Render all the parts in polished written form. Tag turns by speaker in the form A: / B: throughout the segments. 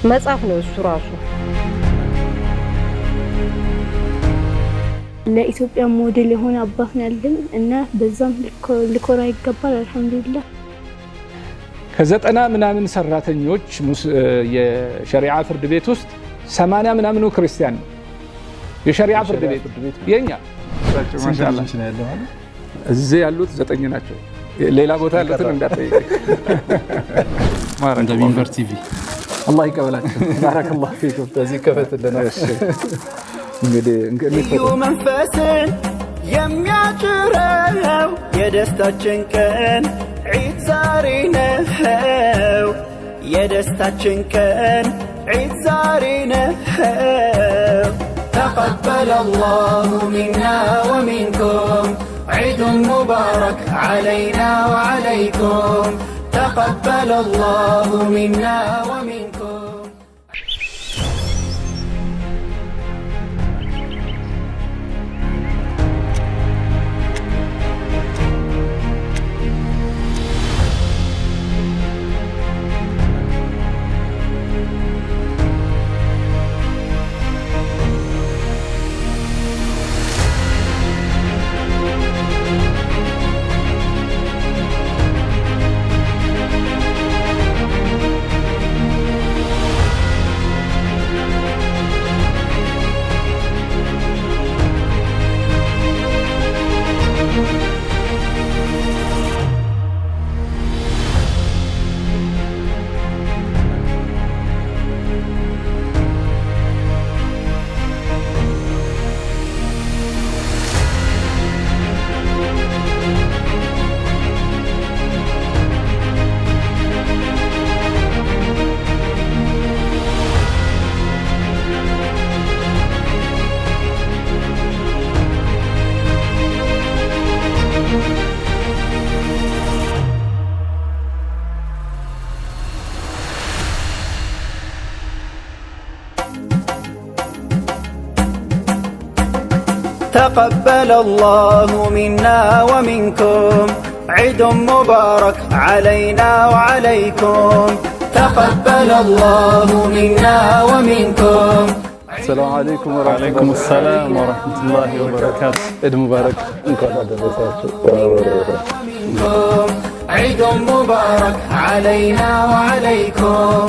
A: መጽሐፍ ነው እሱ ራሱ።
B: ለኢትዮጵያ ሞዴል የሆነ አባት ነው ያለኝ እና በዛም ልኮራ ይገባል። አልሐምዱሊላህ
C: ከዘጠና ምናምን ሰራተኞች የሸሪዓ ፍርድ ቤት ውስጥ 80 ምናምኑ ክርስቲያን ነው። የሸሪዓ ፍርድ ቤት የኛ ማሻአላህ እዚህ ያሉት 9 ናቸው። ሌላ ቦታ ያሉትን እንዳትጠይቅ።
D: እንደ ሚንበር ቲቪ
C: አላህ ይቀበላችሁ። ባረከላሁ ፊኩም።
D: በዚህ ከፈትልና
C: እንግዲህ
E: መንፈስን የሚያጭረው የደስታችን ቀን ዒድ ዛሬ ነው። የደስታችን ቀን ዒድ ዛሬ ነው። ተቀበለ አላሁ ሚና ወሚንኩም ዒድ ሙባረክ ዓለይና ወዓለይኩም ተቀበለ አላሁ ሚና ወሚንኩም። تقبل الله منا ومنكم عيد مبارك علينا وعليكم تقبل الله منا ومنكم.
D: السلام عليكم وعليكم السلام ورحمة الله وبركاته. عيد مبارك እንኳን አደረሳችሁ።
E: عيد مبارك علينا وعليكم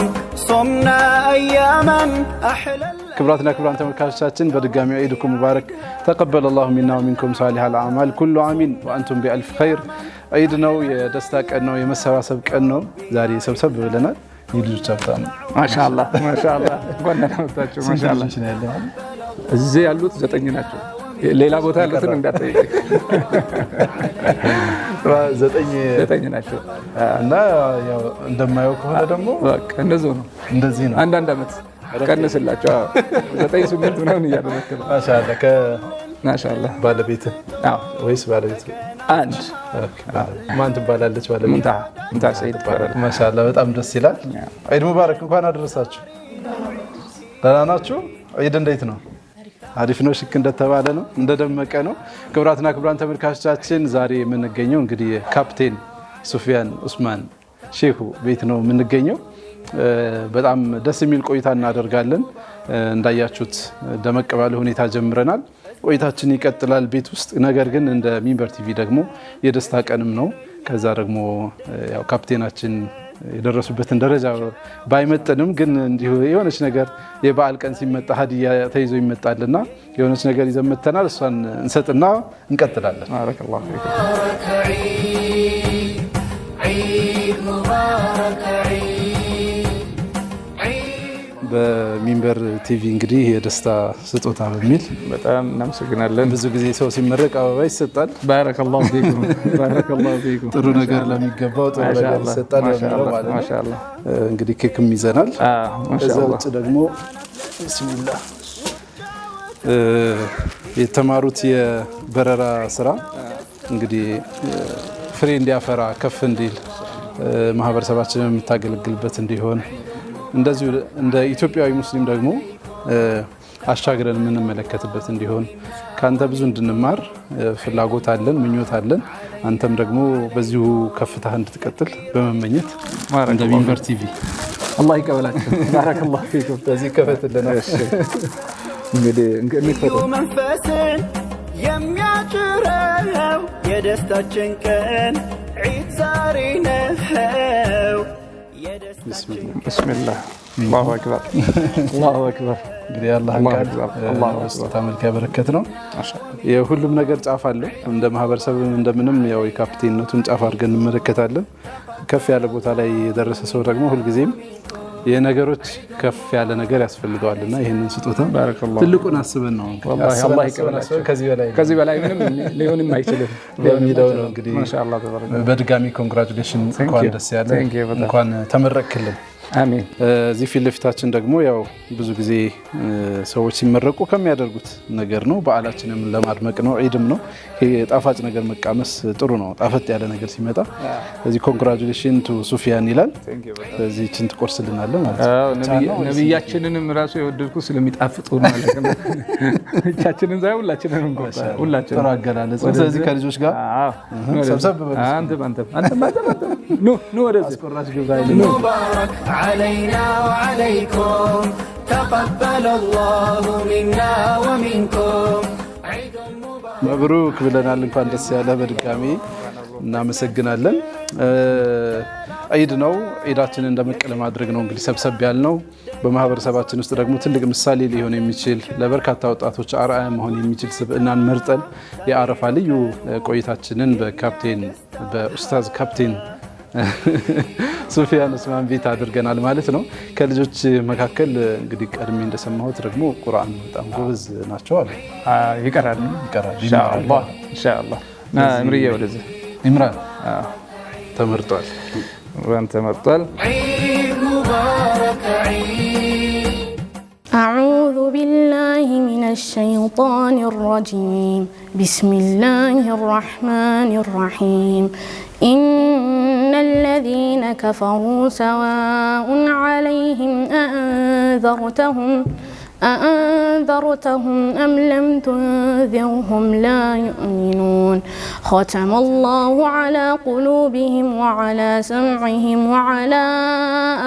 E: صمنا أياما أحلى.
D: ክብራትና ክብራን ተመልካቾቻችን በድጋሚ ዒድኩም ሙባረክ ተቀበለ አላሁ ሚና ወሚንኩም ሷሊህ አልአዕማል ኩሉ አሚን ወአንቱም ቢአልፍ ኸይር። ዒድ ነው፣ የደስታ ቀን ነው፣ የመሰባሰብ ቀን ነው። ዛሬ ሰብሰብ ብለናል። ልጆች አብጣም
C: ማሻአላህ ማሻአላህ እንኳን ደህና መጣችሁ። ማሻአላህ እዚህ ያሉት 9 ናቸው። ሌላ ቦታ ያሉትን እንዳትጠይቅ። 9 ናቸው
D: እና ያው እንደማየው ከሆነ ደግሞ
C: በቃ እንደዚህ ነው። አንዳንድ አመት ቀንስላቸው 9-8 ምናምን እያደረክ ነው።
D: ማሻአላህ ባለቤት ወይስ ባለቤት?
C: አንድ
D: ማን ትባላለች? ባለቤት
C: ሙንታ ሰይድ ትባላለች።
D: ማሻአላህ በጣም ደስ ይላል። ዒድ ሙባረክ እንኳን አደረሳችሁ። ደህና ናችሁ? ዒድ እንዴት ነው? አሪፍ ነው። ሽክ እንደተባለ ነው፣ እንደደመቀ ነው። ክብራትና ክብራን ተመልካቾቻችን ዛሬ የምንገኘው እንግዲህ ካፕቴን ሱፊያን ኡስማን ሼሁ ቤት ነው የምንገኘው። በጣም ደስ የሚል ቆይታ እናደርጋለን። እንዳያችሁት ደመቅ ባለ ሁኔታ ጀምረናል። ቆይታችን ይቀጥላል ቤት ውስጥ። ነገር ግን እንደ ሚንበር ቲቪ ደግሞ የደስታ ቀንም ነው። ከዛ ደግሞ ያው ካፕቴናችን የደረሱበትን ደረጃ ባይመጥንም ግን እንዲሁ የሆነች ነገር የበዓል ቀን ሲመጣ ሀዲያ ተይዞ ይመጣልና የሆነች ነገር ይዘን መጥተናል። እሷን እንሰጥና እንቀጥላለን።
C: ባረከላሁ ፊኩም።
D: በሚንበር ቲቪ እንግዲህ የደስታ ስጦታ በሚል
C: በጣም እናመሰግናለን።
D: ብዙ ጊዜ ሰው ሲመረቅ አበባ ይሰጣል።
C: ባረከላሁ ፊኩም ባረከላሁ ፊኩም።
D: ጥሩ ነገር ለሚገባው ጥሩ ነገር ይሰጣል ማለት ነው።
C: ማሻአላህ
D: እንግዲህ ኬክም ይዘናል። ከዛ
C: ማሻአላህ
D: ውጭ ደግሞ ቢስሚላህ የተማሩት የበረራ ስራ እንግዲህ ፍሬ እንዲያፈራ ከፍ እንዲል ማህበረሰባችንን የምታገለግልበት እንዲሆን እንደዚሁ እንደ ኢትዮጵያዊ ሙስሊም ደግሞ አሻግረን የምንመለከትበት እንዲሆን ካንተ ብዙ እንድንማር ፍላጎት አለን፣ ምኞት አለን። አንተም ደግሞ በዚሁ ከፍታህ እንድትቀጥል በመመኘት
C: እንደ ሚንበር ቲቪ الله يقبلك بارك الله فيكم
D: በዚህ ከፈትልና
C: እንግዲህ
E: መንፈስ የሚያጭረው የደስታችን ቀን ዒድ ዛሬ ነው
C: بسم الله الله اكبر الله اكبر
D: እንግዲህ አላህን ተመልካ በረከት ነው የሁሉም ነገር ጫፍ አለው እንደ ማህበረሰብ እንደምንም ያው የካፕቴንነቱን ጫፍ አድርገን እንመለከታለን ከፍ ያለ ቦታ ላይ የደረሰ ሰው ደግሞ ሁሉ ጊዜም የነገሮች ከፍ ያለ ነገር ያስፈልገዋልና ይሄንን ስጦታ ትልቁን አስበን ነው
C: والله الله ይቀበላችሁ ከዚህ በላይ ምንም ሊሆንም አይችልም
D: በሚለው ነው እንግዲህ ማሻአላህ ተባረከ በድጋሚ ኮንግራቹሌሽን እንኳን ደስ ያለ እንኳን ተመረቅልን
C: አሜን
D: እዚህ ፊት ለፊታችን ደግሞ ያው ብዙ ጊዜ ሰዎች ሲመረቁ ከሚያደርጉት ነገር ነው በዓላችንን ለማድመቅ ነው ዒድም ነው ይሄ ጣፋጭ ነገር መቃመስ ጥሩ ነው ጣፈጥ ያለ ነገር ሲመጣ እዚህ ኮንግራቹሌሽን ቱ ሱፊያን ይላል እዚህ ቺን ትቆርስልናል ማለት
C: ነው ነብያችንንም ራሱ የወደድኩ ስለሚጣፍጡ ማለት ነው እቻችንን ዛይ ሁላችንንም ሁላችንን
D: ተራገላለጽ ስለዚህ ከልጆች ጋር ሰብሰብ አንተ ኑ ወደዚህ አስቆራጭ ግብራ
E: ሙባረክ علينا وعليكم تقبل الله منا ومنكم عيد مبارك
D: مبروك ብለናል እንኳን ደስ ያለ በድጋሚ እናመሰግናለን ዒድ ነው ዒዳችንን እንደመቀለ ማድረግ ነው እንግዲህ ሰብሰብ ያልነው በማህበረሰባችን ውስጥ ደግሞ ትልቅ ምሳሌ ሊሆን የሚችል ለበርካታ ወጣቶች አርአያ መሆን የሚችል ስብዕናን መርጠን የአረፋ ልዩ ቆይታችንን በኡስታዝ ካፕቴን ሱፊያን ኡስማን ቤት አድርገናል ማለት ነው ከልጆች መካከል እንግዲህ ቀድሜ እንደሰማሁት ደግሞ ቁርአን በጣም ጎበዝ ናቸው አለ
C: ይቀራል ኢንሻአላህ እምሪዬ ወደዚህ
D: ኢምራን ተመርጧል
C: ወንተ ተመርጧል
E: عيد مبارك عيد
A: أعوذ بالله من الشيطان الرجيم بسم الله الرحمن الرحيم إن الذين كفروا سواء عليهم أأنذرتهم أم لم تنذرهم لا يؤمنون ختم الله على قلوبهم وعلى سمعهم وعلى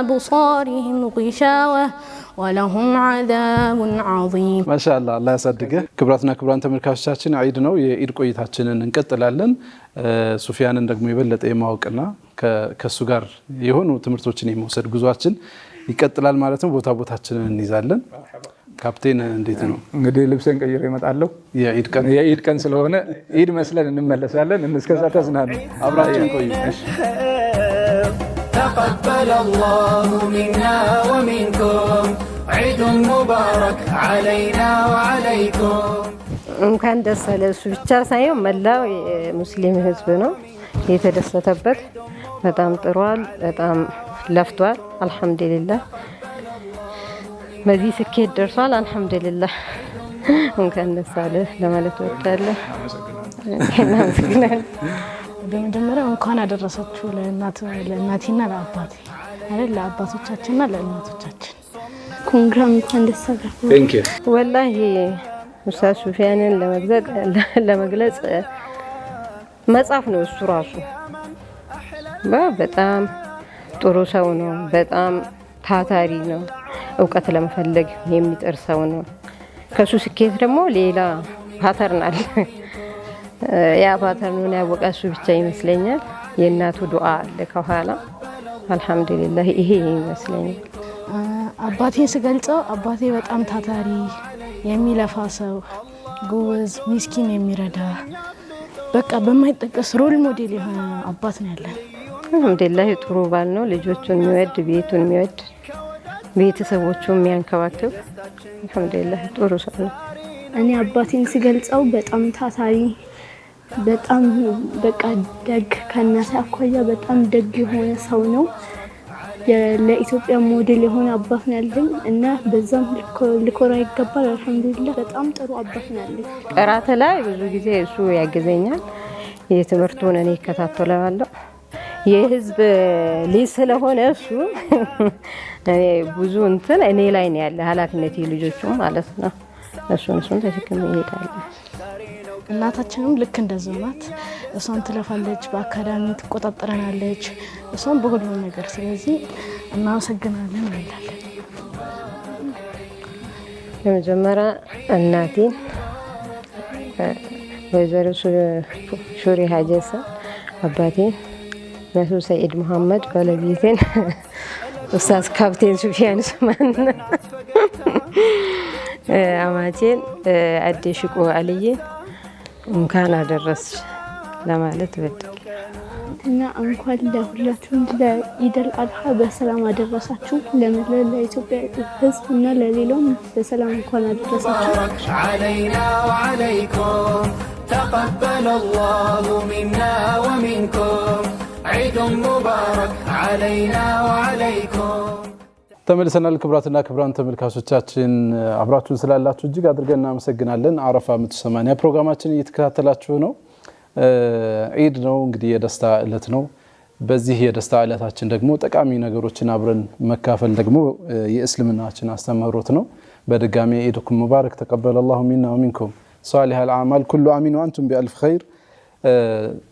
A: أبصارهم غشاوة ولهم عذاب عظيم
D: ما شاء الله الله يصدقه ክብራትና ክብራን ተመልካቾቻችን ዒድ ነው የዒድ ቆይታችንን እንቀጥላለን ሱፊያንን ደግሞ ይበለጠ የማወቅና ከሱ ጋር የሆኑ ትምህርቶችን የመውሰድ ጉዟችን ይቀጥላል ማለት ነው ቦታችንን እንይዛለን ካፕቴን እንዴት ነው
C: እንግዲህ ልብሰን ቀይሬ እመጣለሁ የዒድ ቀን ስለሆነ ዒድ መስለን እንመለሳለን እስከዛ ተዝናኑ
D: አብራችን ቆዩ
E: تقبل الله منا ومنكم عيد مبارك علينا وعليكم
F: እንኳን ደስ አለ እሱ ብቻ ሳይሆን መላው ሙስሊም ህዝብ ነው የተደሰተበት በጣም ጥሯል በጣም ለፍቷል አልহামዱሊላህ በዚህ ስኬት ደርሷል አልহামዱሊላህ እንኳን ደስ አለ ለማለት ወጣለሁ
B: በመጀመሪያ እንኳን አደረሳችሁ ለእናቴና ለአባቴ አይደል ለአባቶቻችንና ለእናቶቻችን ኮንግራ እንኳን ደስ አላችሁ
C: ቴንክ ዩ
F: ወላሂ ኡስታዝ ሱፊያንን ለመግለጽ መጽሐፍ ነው እሱ ራሱ በጣም ጥሩ ሰው ነው በጣም ታታሪ ነው እውቀት ለመፈለግ የሚጥር ሰው ነው ከሱ ስኬት ደግሞ ሌላ ፓተርን አለ ያ ፓተርኑን ያወቀሱ ብቻ ይመስለኛል የእናቱ ዱዓ አለ ከኋላ አልহামዱሊላህ ይሄ ይመስለኛል
B: አባቴን ስገልጸው አባቴ በጣም ታታሪ የሚለፋ ሰው ጎበዝ ምስኪን የሚረዳ በቃ በማይጠቀስ ሮል ሞዴል የሆነ አባት ነው ያለን
F: አልহামዱሊላህ ጥሩ ባል ነው ልጆቹን የሚወድ ቤቱን የሚወድ ቤተሰቦቹን የሚያንከባክብ አልহামዱሊላህ ጥሩ ሰው ነው
B: እኔ አባቴን ስገልጸው በጣም ታታሪ በጣም በቃ ደግ ከናሳ አኳያ በጣም ደግ የሆነ ሰው ነው ለኢትዮጵያ ሞዴል የሆነ አባት ነው ያለኝ እና በዛም ልኮራ ይገባል አልহামዱሊላህ በጣም ጥሩ አባት ነው ያለኝ
F: ቀራተ ላይ ብዙ ጊዜ እሱ ያገዘኛል የትምህርቱን እኔ ከታተለዋለሁ የህዝብ ልጅ ስለሆነ እሱ ብዙ እንትን እኔ ላይ ነው ያለ ኃላፊነት ልጆቹ ማለት ነው እሱን ተሸክሜ እሄዳለሁ
B: እናታችንም ልክ እንደዛው ናት እሷን ትለፋለች በአካዳሚ ትቆጣጠረናለች እሷን በሁሉ ነገር ስለዚህ
A: እናመሰግናለን እንላለን።
F: በመጀመሪያ እናቴን ወይዘሮ ሹሪ ሀጀሳ፣ አባቴን ነሱ ሰኢድ መሐመድ፣ ባለቤቴን ኡስታዝ ካፕቴን ሱፊያን ኡስማን፣ አማቴን አዴ ሽቆ አልዬ እንኳን አደረስሽ ለማለት እወዳለሁ።
B: እና እንኳን ለሁላችሁም ለኢደል አድሃ በሰላም አደረሳችሁ። ለኢትዮጵያ ሕዝብ እና ለሌላውም በሰላም እንኳን አደረሳችሁ።
E: علينا وعليكم تقبل الله منا ومنكم عيد مبارك علينا وعليكم
D: ተመልሰናል። ክብራትና ክብራን ተመልካቾቻችን አብራችሁን ስላላችሁ እጅግ አድርገን እናመሰግናለን። አረፋ 180 ፕሮግራማችን እየተከታተላችሁ ነው። ዒድ ነው እንግዲህ የደስታ ዕለት ነው። በዚህ የደስታ ዕለታችን ደግሞ ጠቃሚ ነገሮችን አብረን መካፈል ደግሞ የእስልምናችን አስተምህሮት ነው። በድጋሚ ዒድኩም ሙባረክ ተቀበለ الله منا ومنكم صالح الاعمال كل عام وانتم بالف خير።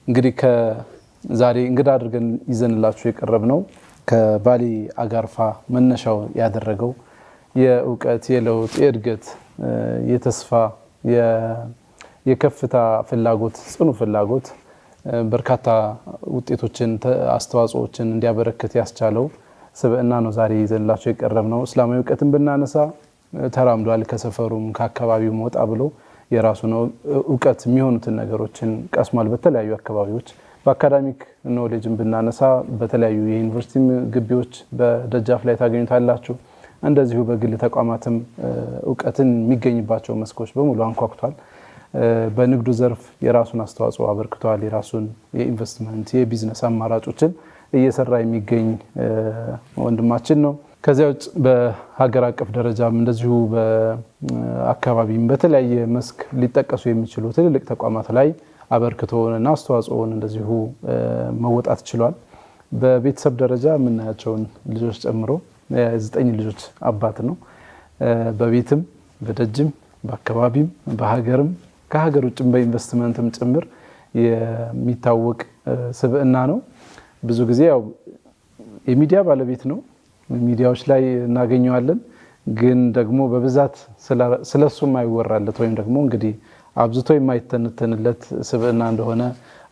D: እንግዲህ ከዛሬ እንግዳ አድርገን ይዘንላችሁ የቀረብነው ከባሊ አጋርፋ መነሻው ያደረገው የእውቀት የለውጥ የእድገት የተስፋ የከፍታ ፍላጎት ጽኑ ፍላጎት በርካታ ውጤቶችን አስተዋጽኦችን እንዲያበረክት ያስቻለው ስብዕና ነው ዛሬ ይዘንላችሁ የቀረብነው። እስላማዊ እውቀትን ብናነሳ ተራምዷል። ከሰፈሩም ከአካባቢው ወጣ ብሎ የራሱን እውቀት የሚሆኑትን ነገሮችን ቀስሟል በተለያዩ አካባቢዎች። በአካዳሚክ ኖሌጅን ብናነሳ በተለያዩ የዩኒቨርሲቲ ግቢዎች በደጃፍ ላይ ታገኙታላችሁ። እንደዚሁ በግል ተቋማትም እውቀትን የሚገኝባቸው መስኮች በሙሉ አንኳኩቷል። በንግዱ ዘርፍ የራሱን አስተዋጽኦ አበርክቷል። የራሱን የኢንቨስትመንት የቢዝነስ አማራጮችን እየሰራ የሚገኝ ወንድማችን ነው። ከዚያ ውጭ በሀገር አቀፍ ደረጃም እንደዚሁ በአካባቢም በተለያየ መስክ ሊጠቀሱ የሚችሉ ትልልቅ ተቋማት ላይ አበርክቶና አስተዋጽኦን እንደዚሁ መወጣት ችሏል። በቤተሰብ ደረጃ የምናያቸውን ልጆች ጨምሮ 9 ልጆች አባት ነው። በቤትም በደጅም በአካባቢም በሀገርም ከሀገር ውጭም በኢንቨስትመንትም ጭምር የሚታወቅ ስብዕና ነው። ብዙ ጊዜ ያው የሚዲያ ባለቤት ነው። ሚዲያዎች ላይ እናገኘዋለን። ግን ደግሞ በብዛት ስለሱ የማይወራለት ወይም ደግሞ እንግዲህ አብዝቶ የማይተነተንለት ስብዕና እንደሆነ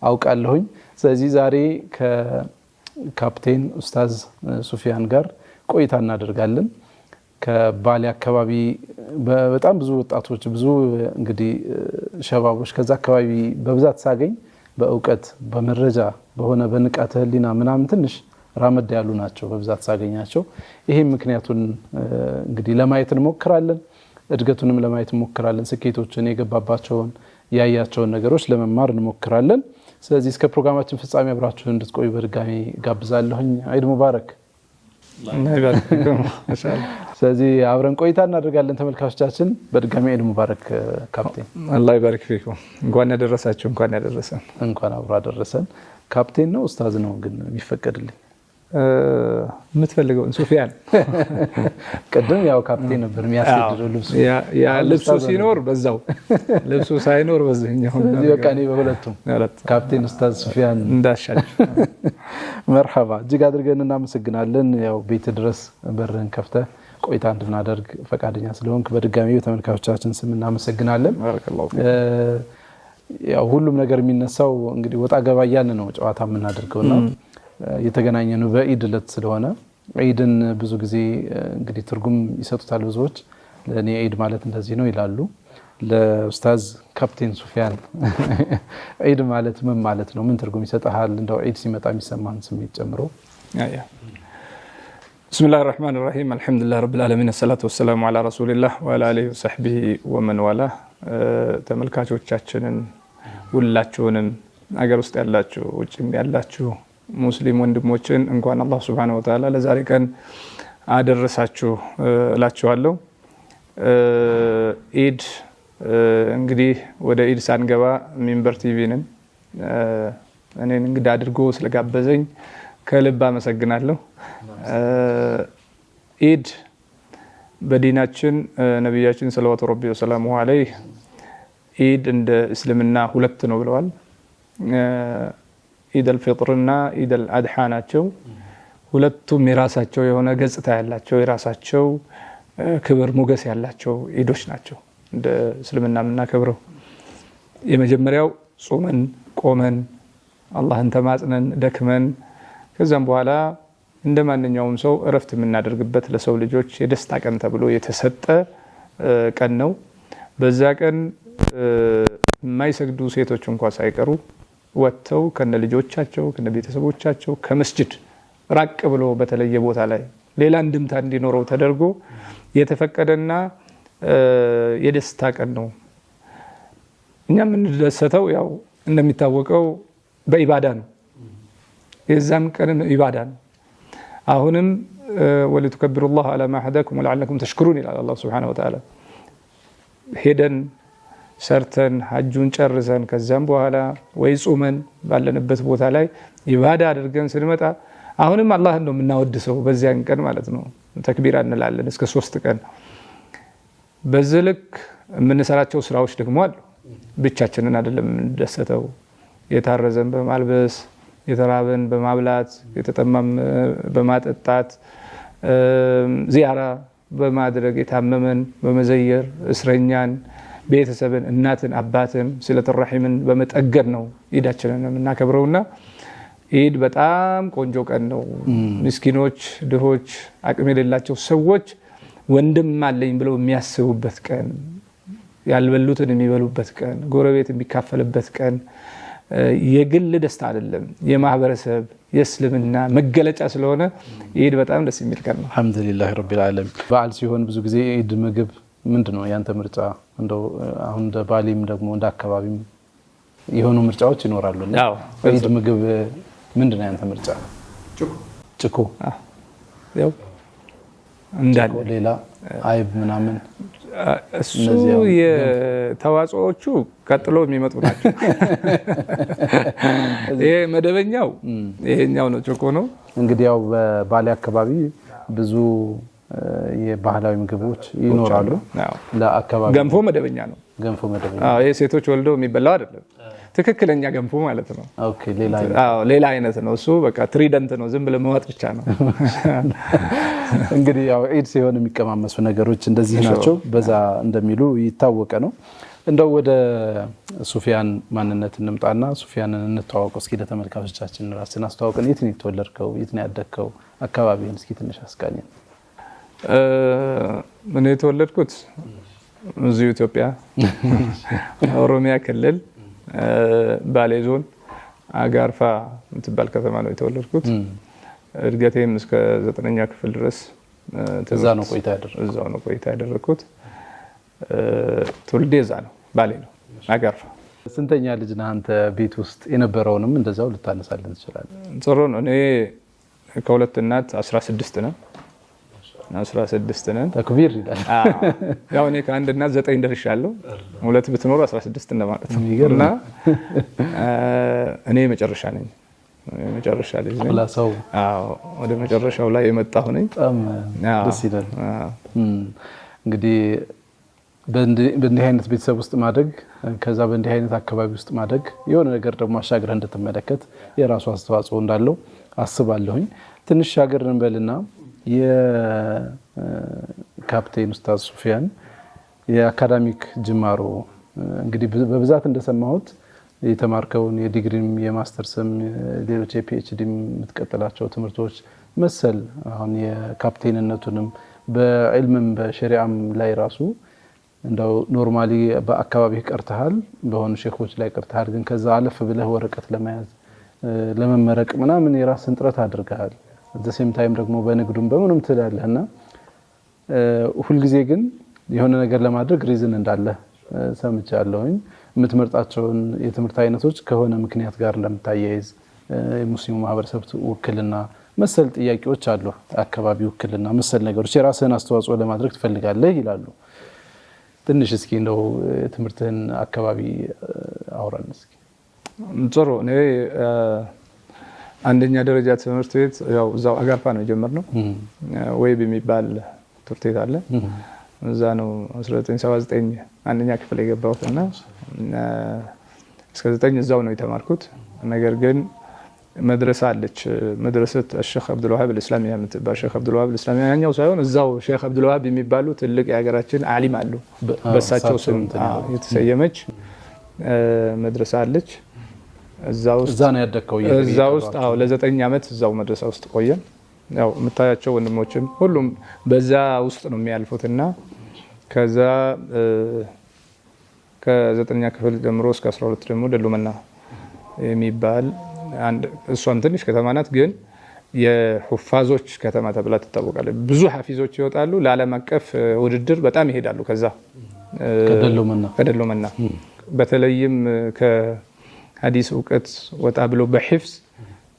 D: አውቃለሁኝ። ስለዚህ ዛሬ ከካፕቴን ኡስታዝ ሱፊያን ጋር ቆይታ እናደርጋለን። ከባሊ አካባቢ በጣም ብዙ ወጣቶች ብዙ እንግዲህ ሸባቦች ከዛ አካባቢ በብዛት ሳገኝ በእውቀት በመረጃ በሆነ በንቃተ ህሊና ምናምን ትንሽ ራመድ ያሉ ናቸው በብዛት ሳገኛቸው። ይሄም ምክንያቱን እንግዲህ ለማየት እንሞክራለን። እድገቱንም ለማየት እንሞክራለን። ስኬቶችን የገባባቸውን ያያቸውን ነገሮች ለመማር እንሞክራለን። ስለዚህ እስከ ፕሮግራማችን ፍጻሜ አብራችሁ እንድትቆዩ በድጋሚ ጋብዛለሁኝ። ዒድ ሙባረክ። ስለዚህ አብረን ቆይታ እናደርጋለን። ተመልካቾቻችን በድጋሚ ዒድ ሙባረክ ካፕቴን።
C: አላህ ይባርክ ፊኩም። እንኳን ያደረሳችሁ። እንኳን ያደረሰን።
D: እንኳን አብሮ አደረሰን። ካፕቴን ነው ኡስታዝ ነው ግን የሚፈቀድልኝ?
C: የምትፈልገውን ሱፊያን።
D: ቀደም ያው ካፕቴን ነበር የሚያስገድደው ልብሱ።
C: ያ ልብሱ ሲኖር በዛው ልብሱ ሳይኖር በዚህኛው
D: በቃ እኔ በሁለቱም ካፕቴን ኡስታዝ ሱፊያን
C: እንዳሻችሁ።
D: መርሐባ። እጅግ አድርገን እናመሰግናለን። ያው ቤት ድረስ በርን ከፍተህ ቆይታ እንድናደርግ ፈቃደኛ ስለሆንክ በድጋሚ በተመልካቾቻችን ስም እናመሰግናለን። ያው ሁሉም ነገር የሚነሳው እንግዲህ ወጣ ገባ እያልን ነው ጨዋታ የምናደርገውና የተገናኘነው በዒድ ዕለት ስለሆነ ዒድን ብዙ ጊዜ እንግዲህ ትርጉም ይሰጡታል ብዙዎች። ለኔ ዒድ ማለት እንደዚህ ነው ይላሉ። ለኡስታዝ ካፕቴን ሱፊያን ዒድ ማለት ምን ማለት ነው? ምን ትርጉም ይሰጣል? እንደው ዒድ ሲመጣ የሚሰማን ስሜት ጨምሮ።
C: ቢስሚላሂር ረህማኒር ረሂም አልሐምዱሊላህ ረብል ዓለሚን ሰላቱ ወሰላሙ ዐላ ረሱሊላህ ወዐላ አሊሂ ወሰህቢሂ ወመን ዋላ። ተመልካቾቻችንን ሁላችሁንም አገር ውስጥ ያላችሁ ውጭም ያላችሁ ሙስሊም ወንድሞችን እንኳን አላህ ሱብሓነሁ ወተዓላ ለዛሬ ቀን አደረሳችሁ እላችኋለሁ። ዒድ እንግዲህ ወደ ዒድ ሳንገባ ሚንበር ቲቪንን እኔን እንግዳ አድርጎ ስለጋበዘኝ ከልብ አመሰግናለሁ። ዒድ በዲናችን ነብያችን ሰለላሁ ዐለይሂ ወሰለም ዒድ እንደ እስልምና ሁለት ነው ብለዋል። ኢድ አልፊጥርና ኢድ አልአድሃ ናቸው። ሁለቱም የራሳቸው የሆነ ገጽታ ያላቸው የራሳቸው ክብር ሞገስ ያላቸው ኢዶች ናቸው። እንደ እስልምና የምናከብረው የመጀመሪያው ጾመን ቆመን አላህን ተማጽነን ደክመን ከዛም በኋላ እንደ ማንኛውም ሰው እረፍት የምናደርግበት ለሰው ልጆች የደስታ ቀን ተብሎ የተሰጠ ቀን ነው። በዛ ቀን የማይሰግዱ ሴቶች እንኳን ሳይቀሩ ወጥተው ከነ ልጆቻቸው ከነ ቤተሰቦቻቸው ከመስጂድ ራቅ ብሎ በተለየ ቦታ ላይ ሌላ እንድምታ እንዲኖረው ተደርጎ የተፈቀደና የደስታ ቀን ነው። እኛ የምንደሰተው ያው እንደሚታወቀው በኢባዳ ነው። የዛም ቀን ኢባዳ ነው። አሁንም ወሊቱከብሩላህ አላ ማ ሀዳኩም ወለዐለኩም ተሽኩሩን ይላል አላህ ሱብሓነሁ ወተዓላ። ሄደን ሰርተን ሐጁን ጨርሰን ከዛም በኋላ ወይ ጾመን ባለንበት ቦታ ላይ ኢባዳ አድርገን ስንመጣ አሁንም አላህን ነው የምናወድሰው በዚያን ቀን ማለት ነው። ተክቢራ እንላለን እስከ 3 ቀን። በዚህ ልክ የምንሰራቸው ስራዎች ደግሞ አሉ። ብቻችንን አይደለም የምንደሰተው። የታረዘን በማልበስ የተራበን በማብላት የተጠማም በማጠጣት ዚያራ በማድረግ የታመመን በመዘየር እስረኛን ቤተሰብን እናትን አባትን ስለተረሂምን በመጠገን ነው ኢዳችንን የምናከብረውና ኢድ በጣም ቆንጆ ቀን ነው። ምስኪኖች ድሆች አቅም የሌላቸው ሰዎች ወንድም አለኝ ብለው የሚያስቡበት ቀን፣ ያልበሉትን የሚበሉበት ቀን፣ ጎረቤት የሚካፈልበት ቀን፣ የግል ደስታ አይደለም የማህበረሰብ የእስልምና መገለጫ ስለሆነ ኢድ በጣም ደስ የሚል ቀን ነው።
D: አልሐምዱሊላህ ረቢል ዓለሚን። በዓል ሲሆን ብዙ ጊዜ ኢድ ምግብ ምንድነው ያንተ ምርጫ? እንደው አሁን እንደ ባሊም ደግሞ እንደ አካባቢም የሆኑ ምርጫዎች ይኖራሉ። ኢድ ምግብ ምንድነው ያንተ ምርጫ? ጭኮ
C: ያው እንዳለ
D: ሌላ አይብ ምናምን
C: እሱ የተዋጽኦቹ ቀጥሎ የሚመጡ ናቸው። ይሄ መደበኛው ይሄኛው ነው፣ ጭኮ ነው።
D: እንግዲህ ያው በባሌ አካባቢ ብዙ የባህላዊ ምግቦች ይኖራሉ። ለአካባቢ
C: ገንፎ መደበኛ ነው።
D: ገንፎ መደበኛ
C: ይሄ ሴቶች ወልደው የሚበላው አይደለም፣ ትክክለኛ ገንፎ ማለት ነው።
D: ኦኬ
C: ሌላ አይነት ነው እሱ። በቃ ትሪደንት ነው፣ ዝም ብለህ መዋጥ ብቻ ነው።
D: እንግዲህ ያው ኢድ ሲሆን የሚቀማመሱ ነገሮች እንደዚህ ናቸው፣ በዛ እንደሚሉ ይታወቀ ነው። እንደው ወደ ሱፊያን ማንነት እንምጣና ሱፊያንን እንተዋወቅ እስኪ። ለተመልካቾቻችን ራስን አስተዋውቀን። የት ነው የተወለድከው? የት ነው ያደግከው? አካባቢን እስኪ ትንሽ አስቃኘን።
C: እኔ የተወለድኩት እዚሁ ኢትዮጵያ ኦሮሚያ ክልል ባሌ ዞን አጋርፋ የምትባል ከተማ ነው የተወለድኩት። እድገቴም እስከ 9ኛ ክፍል ድረስ እዛው ነው ቆይታ ያደረኩት። ትውልዴ እዛ ነው፣ ባሌ ነው አጋርፋ።
D: ስንተኛ ልጅ ነህ አንተ? ቤት ውስጥ የነበረውንም እንደዛው ልታነሳልን ትችላለህ?
C: ጥሩ ነው። እኔ ከሁለት እናት 16 ነን። 16 ነን።
D: ተክቢር ይላል።
C: ያው እኔ ከአንድ እናት 9 ደርሻለሁ። ሁለት ብትኖር 16 እንደማለት ነው። እና እኔ መጨረሻ ነኝ፣ መጨረሻ ልጅ ነኝ። ወደ መጨረሻው ላይ የመጣሁ ነኝ።
D: በጣም ደስ ይላል። እንግዲህ በእንዲህ አይነት ቤተሰብ ውስጥ ማደግ፣ ከዛ በእንዲህ አይነት አካባቢ ውስጥ ማደግ የሆነ ነገር ደግሞ አሻግረህ እንድትመለከት የራሱ አስተዋጽኦ እንዳለው አስባለሁኝ። ትንሽ ሻገር እንበልና የካፕቴን ኡስታዝ ሱፊያን የአካዳሚክ ጅማሮ እንግዲህ በብዛት እንደሰማሁት የተማርከውን የዲግሪም የማስተርስም ሌሎች የፒኤችዲም የምትቀጥላቸው ትምህርቶች መሰል አሁን የካፕቴንነቱንም በዕልምም በሸሪዓም ላይ ራሱ እንደው ኖርማሊ በአካባቢ ቀርተሃል፣ በሆኑ ሼኾች ላይ ቀርተሃል። ግን ከዛ አለፍ ብለህ ወረቀት ለመያዝ ለመመረቅ ምናምን የራስን ጥረት አድርገሃል። በዚህም ታይም ደግሞ በንግዱም በምንም ትላለህና ሁልጊዜ ግን የሆነ ነገር ለማድረግ ሪዝን እንዳለ ሰምቻለሁኝ። የምትመርጣቸውን የትምህርት አይነቶች ከሆነ ምክንያት ጋር ለምታያይዝ የሙስሊሙ ማህበረሰብ ውክልና መሰል ጥያቄዎች አሉ። አካባቢ ውክልና መሰል ነገሮች የራስህን አስተዋጽኦ ለማድረግ ትፈልጋለህ ይላሉ። ትንሽ እስኪ እንደው ትምህርትህን አካባቢ አውራን እስኪ።
C: ጥሩ። እኔ አንደኛ ደረጃ ትምህርት ቤት ያው እዛው አጋርፋ ነው የጀመርነው። ወይብ የሚባል ትምህርት ቤት አለ። እዛ ነው 1979 አንደኛ ክፍል የገባሁትና እስከ 9 እዛው ነው የተማርኩት። ነገር ግን መድረሳ አለች መድረሰት الشيخ عبد الوهاب الاسلامي የምትባል ሼክ አብዱል ወሃብ الاسلامي ያኛው ሳይሆን እዛው ሼክ አብዱል ወሃብ የሚባሉ ትልቅ የሀገራችን ዓሊም አሉ በሳቸው ስም የተሰየመች መድረሳ አለች እዛ ነው ያደከው እዛው ውስጥ ለ9 አመት እዛው መድረሳ ውስጥ ቆየን ያው የምታያቸው ወንድሞችም ሁሉም በዛ ውስጥ ነው የሚያልፉትና ከዛ ከ9ኛ ክፍል ጀምሮ እስከ 12 ደግሞ ደሉመና የሚባል አንድ እሷም ትንሽ ከተማ ናት ግን የሁፋዞች ከተማ ተብላ ትታወቃለች ብዙ ሐፊዞች ይወጣሉ ለዓለም አቀፍ ውድድር በጣም ይሄዳሉ ከዛ ከደሉመና በተለይም ከሐዲስ ዕውቀት ወጣ ብሎ በሂፍዝ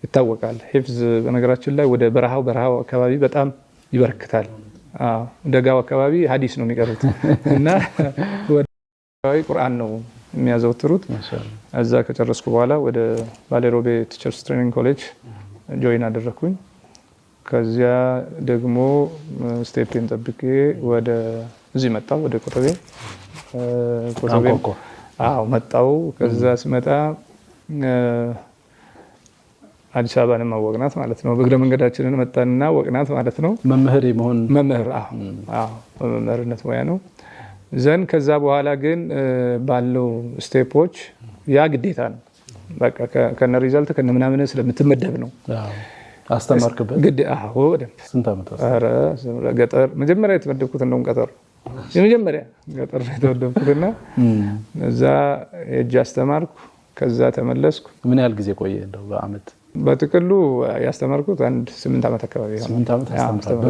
C: ይታወቃል ሂፍዝ በነገራችን ላይ ወደ በረሃው አካባቢ በጣም ይበረክታል ደጋው አካባቢ ሐዲስ ነው የሚቀሩት እና ወደ ቁርአን ነው የሚያዘወትሩት እዛ ከጨረስኩ በኋላ ወደ ባሌሮቤ ቲቸርስ ትሬኒንግ ኮሌጅ ጆይን አደረኩኝ ከዚያ ደግሞ ስቴፕን ጠብቄ ወደ እዚህ መጣሁ ወደ ኮተቤ መጣሁ ከዛ ስመጣ አዲስ አበባን ማወቅናት ማለት ነው በእግረ መንገዳችንን መጣንና ወቅናት ማለት ነው መምህር መምህርነት ሙያ ነው ዘን ከዛ በኋላ ግን ባለው ስቴፖች ያ ግዴታ ነው በቃ ከነ ሪዛልት ከነ ምናምን ስለምትመደብ ነው
D: አስተማርክበት
C: ግዴ ወደም
D: ስንት አመት
C: አረ ገጠር መጀመሪያ የተመደብኩት እንደውም ገጠር የመጀመሪያ ገጠር የተመደብኩትና እዛ እጅ አስተማርኩ ከዛ ተመለስኩ
D: ምን ያህል ጊዜ ቆየ እንደው በአመት
C: በጥቅሉ ያስተማርኩት አንድ 8 አመት አካባቢ ነው
D: 8 አመት አስተማርኩ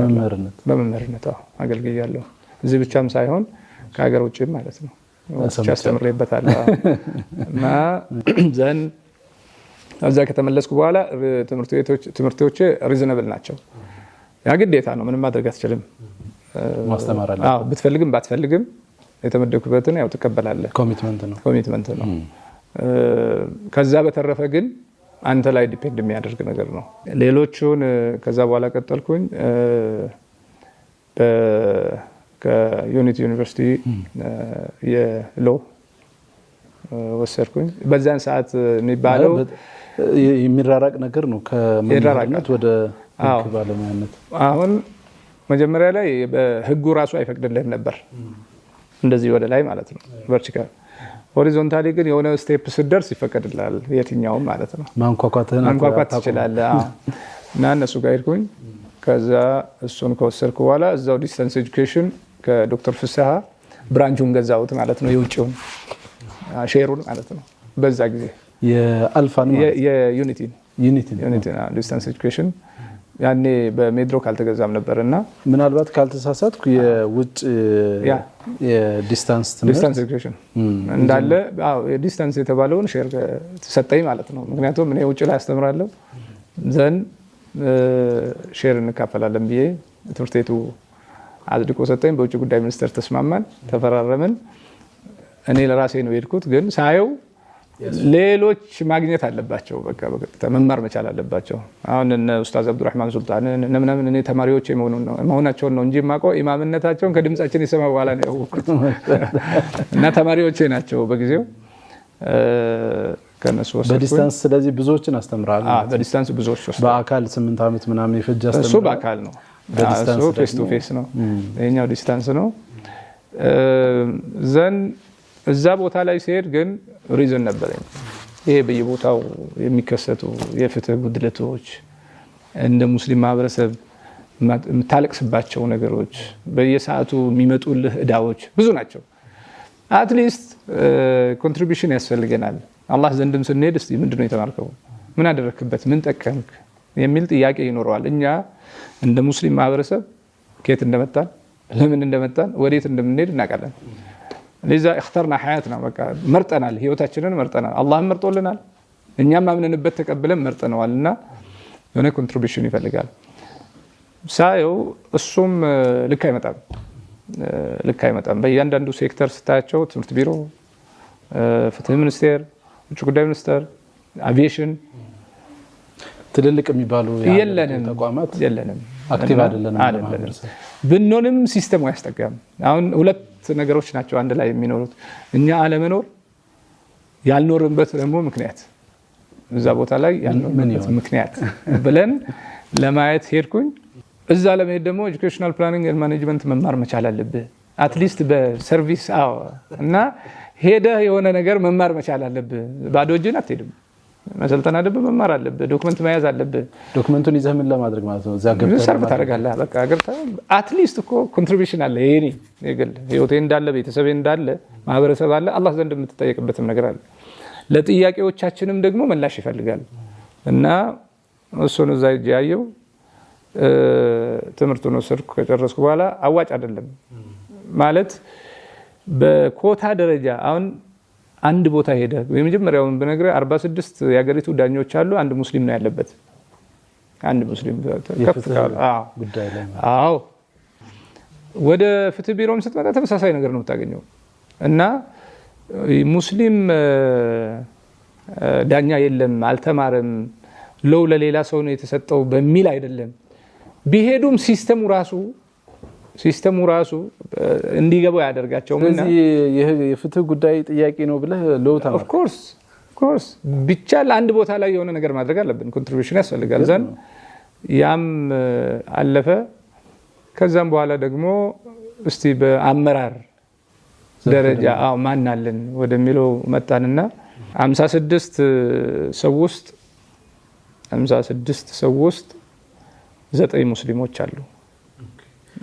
C: በመምህርነት አገልግያለሁ እዚህ ብቻም ሳይሆን ከሀገር ውጭ ማለት ነው አስተምሬበታለሁ እና ዘን እዛ ከተመለስኩ በኋላ ትምህርቶቼ ሪዝነብል ናቸው ያ ግዴታ ነው ምንም ማድረግ አትችልም
D: ማስተማር አለ
C: ብትፈልግም ባትፈልግም የተመደብኩበትን ያው ተቀበላለህ ኮሚትመንት ነው ከዛ በተረፈ ግን አንተ ላይ ዲፔንድ የሚያደርግ ነገር ነው ሌሎቹን ከዛ በኋላ ቀጠልኩኝ ከዩኒቲ ዩኒቨርሲቲ የሎ ወሰድኩኝ በዛን ሰዓት የሚባለው
D: የሚራራቅ ነገር ነው ከመምህርነት ወደ ህግ ባለሙያነት
C: አሁን መጀመሪያ ላይ በህጉ ራሱ አይፈቅድልህም ነበር እንደዚህ ወደ ላይ ማለት ነው ቨርቲካል ሆሪዞንታሊ ግን የሆነ ስቴፕ ስደርስ ይፈቀድልሃል የትኛውም ማለት ነው ማንኳኳት ትችላለህ እና እነሱ ጋር ሄድኩኝ ከዛ እሱን ከወሰድኩ በኋላ እዛው ዲስታንስ ኤጁኬሽን ከዶክተር ፍስሐ ብራንቹን ገዛሁት ማለት ነው የውጭውን ሼሩን ማለት ነው በዛ ጊዜ
D: የአልፋን
C: የዩኒቲ ዲስታንስ ኤጁኬሽን ያኔ በሜድሮክ አልተገዛም ነበርና
D: ምናልባት ካልተሳሳትኩ የውጭ የዲስታንስ
C: ኤጁኬሽን እንዳለ የዲስታንስ የተባለውን ሼር ተሰጠኝ ማለት ነው ምክንያቱም እኔ ውጭ ላይ አስተምራለሁ ዘን ሼር እንካፈላለን ብዬ ትምህርት ቤቱ አድርጎ ሰጠኝ በውጭ ጉዳይ ሚኒስቴር ተስማማን ተፈራረምን እኔ ለራሴ ነው የሄድኩት ግን ሳየው ሌሎች ማግኘት አለባቸው በቃ መማር መቻል አለባቸው አሁን እነ ኡስታዝ አብዱራህማን ሱልጣን እነምናምን እኔ ተማሪዎች መሆናቸውን ነው እንጂ ማቀው ኢማምነታቸውን ከድምጻችን የሰማ በኋላ ነው ያወቅኩት እና ተማሪዎቼ ናቸው በጊዜው ከነሱ ወሰድኩኝ
D: በዲስታንስ ስለዚህ ብዙዎችን አስተምራለሁ
C: በዲስታንስ ብዙዎች
D: በአካል 8 አመት ምናምን ይፈጅ አስተምራለሁ
C: እሱ በአካል ነው በዲስታንስ ፌስ ቱ ፌስ ነው የኛው ዲስታንስ ነው ዘን እዛ ቦታ ላይ ሲሄድ ግን ሪዝን ነበረኝ ይሄ በየቦታው የሚከሰቱ የፍትህ ጉድለቶች እንደ ሙስሊም ማህበረሰብ የምታለቅስባቸው ነገሮች በየሰዓቱ የሚመጡልህ እዳዎች ብዙ ናቸው አትሊስት ኮንትሪቢዩሽን ያስፈልገናል አላህ ዘንድም ስንሄድ እስቲ ምንድነው የተማርከው ምን አደረክበት ምን ጠቀምክ የሚል ጥያቄ ይኖረዋል እኛ እንደ ሙስሊም ማህበረሰብ ከየት እንደመጣን ለምን እንደመጣን ወዴት እንደምንሄድ እናውቃለን ለዛ اخترنا حياتنا በቃ መርጠናል ህይወታችንን መርጠናል አላህም መርጦልናል እኛም አምነንበት ተቀብለን መርጠናልና የሆነ ኮንትሪቢዩሽን ይፈልጋል ሳየው እሱም ልክ አይመጣም በእያንዳንዱ ሴክተር ስታያቸው ትምህርት ቢሮ ፍትህ ሚኒስቴር ውጭ ጉዳይ ሚኒስቴር አቪዬሽን
D: ትልልቅ የሚባሉ ተቋማት
C: የለንም
D: አክቲቭ አይደለንም
C: ብንሆንም ሲስተሙ ያስጠጋም አሁን ሁለት ነገሮች ናቸው አንድ ላይ የሚኖሩት እኛ አለመኖር ያልኖርንበት ደግሞ ምክንያት እዛ ቦታ ላይ ያለው ምክንያት ብለን ለማየት ሄድኩኝ። እዛ ለመሄድ ደግሞ ኤጁኬሽናል ፕላኒንግ ኤንድ ማኔጅመንት መማር መቻል አለብህ አትሊስት በሰርቪስ እና ሄደህ የሆነ ነገር መማር መቻል አለብህ። ባዶ እጅን አትሄድም። መሰልጠን አለብህ፣ መማር አለብህ፣ ዶክመንት መያዝ አለብህ።
D: ዶክመንቱን ይዘህ ምን ለማድረግ ማለት ነው? እዛ ገብተህ
C: ሰርቭ ታደርጋለህ። በቃ ገብተህ አትሊስት እኮ ኮንትሪቢዩሽን አለ። የኔ የግል ህይወቴ እንዳለ ቤተሰቤ እንዳለ ማህበረሰብ አለ፣ አላህ ዘንድ የምትጠየቅበትም ነገር አለ። ለጥያቄዎቻችንም ደግሞ ምላሽ ይፈልጋል እና እሱን እዛ ሄጄ ያየው ትምህርቱን ወሰድኩ። ከጨረስኩ በኋላ አዋጭ አይደለም ማለት በኮታ ደረጃ አሁን አንድ ቦታ ሄደ የመጀመሪያውን በነገር 46 የሀገሪቱ ዳኞች አሉ። አንድ ሙስሊም ነው ያለበት። አንድ ሙስሊም ከፍተካል።
D: ጉዳይ ላይ
C: አዎ ወደ ፍትህ ቢሮም ስትመጣ ተመሳሳይ ነገር ነው የምታገኘው እና ሙስሊም ዳኛ የለም አልተማረም ለው ለሌላ ሰው ነው የተሰጠው በሚል አይደለም። ቢሄዱም ሲስተሙ ራሱ እንዲገባው ያደርጋቸውና
D: የፍትህ ጉዳይ ጥያቄ ነው ብለህ ለውታ
C: ኦፍ ኮርስ ብቻ ለአንድ ቦታ ላይ የሆነ ነገር ማድረግ አለብን። ኮንትሪቢዩሽን ያስፈልጋል። ዘን ያም አለፈ። ከዛም በኋላ ደግሞ እስቲ በአመራር ደረጃ ማን አለን ወደሚለው መጣንና 56 ሰው ውስጥ 9 ሙስሊሞች አሉ።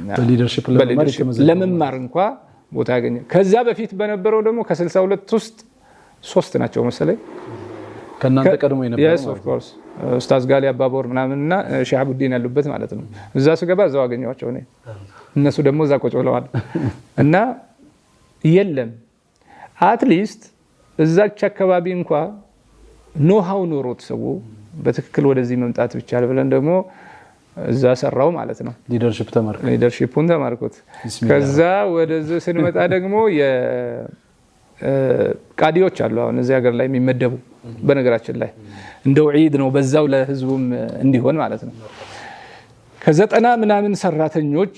D: በሊደርሺፕ
C: ለመማር እንኳን ቦታ ያገኘ። ከዛ በፊት በነበረው ደግሞ ከ62 ውስጥ 3 ናቸው መሰለኝ
D: ከናንተ ቀድሞ የነበረው
C: yes of course ኡስታዝ ጋሊ አባቦር ምናምንና ሼህ አብዱዲን ያሉበት ማለት ነው። እዛ ስገባ እዛው አገኘዋቸው እኔ። እነሱ ደግሞ እዛ ቁጭ ብለዋል እና የለም አትሊስት እዛች አካባቢ እንኳን ኖሃው ኖሮት ሰው በትክክል ወደዚህ መምጣት ብቻ ብለን ደግሞ እዛ ሰራው ማለት ነው። ሊደርሺፑን ተማርኩት። ከዛ ወደዚህ ስንመጣ ደግሞ የቃዲዎች አሉ አሁን እዚህ ሀገር ላይ የሚመደቡ በነገራችን ላይ እንደው ዒድ ነው በዛው ለህዝቡም እንዲሆን ማለት ነው። ከ90 ምናምን ሰራተኞች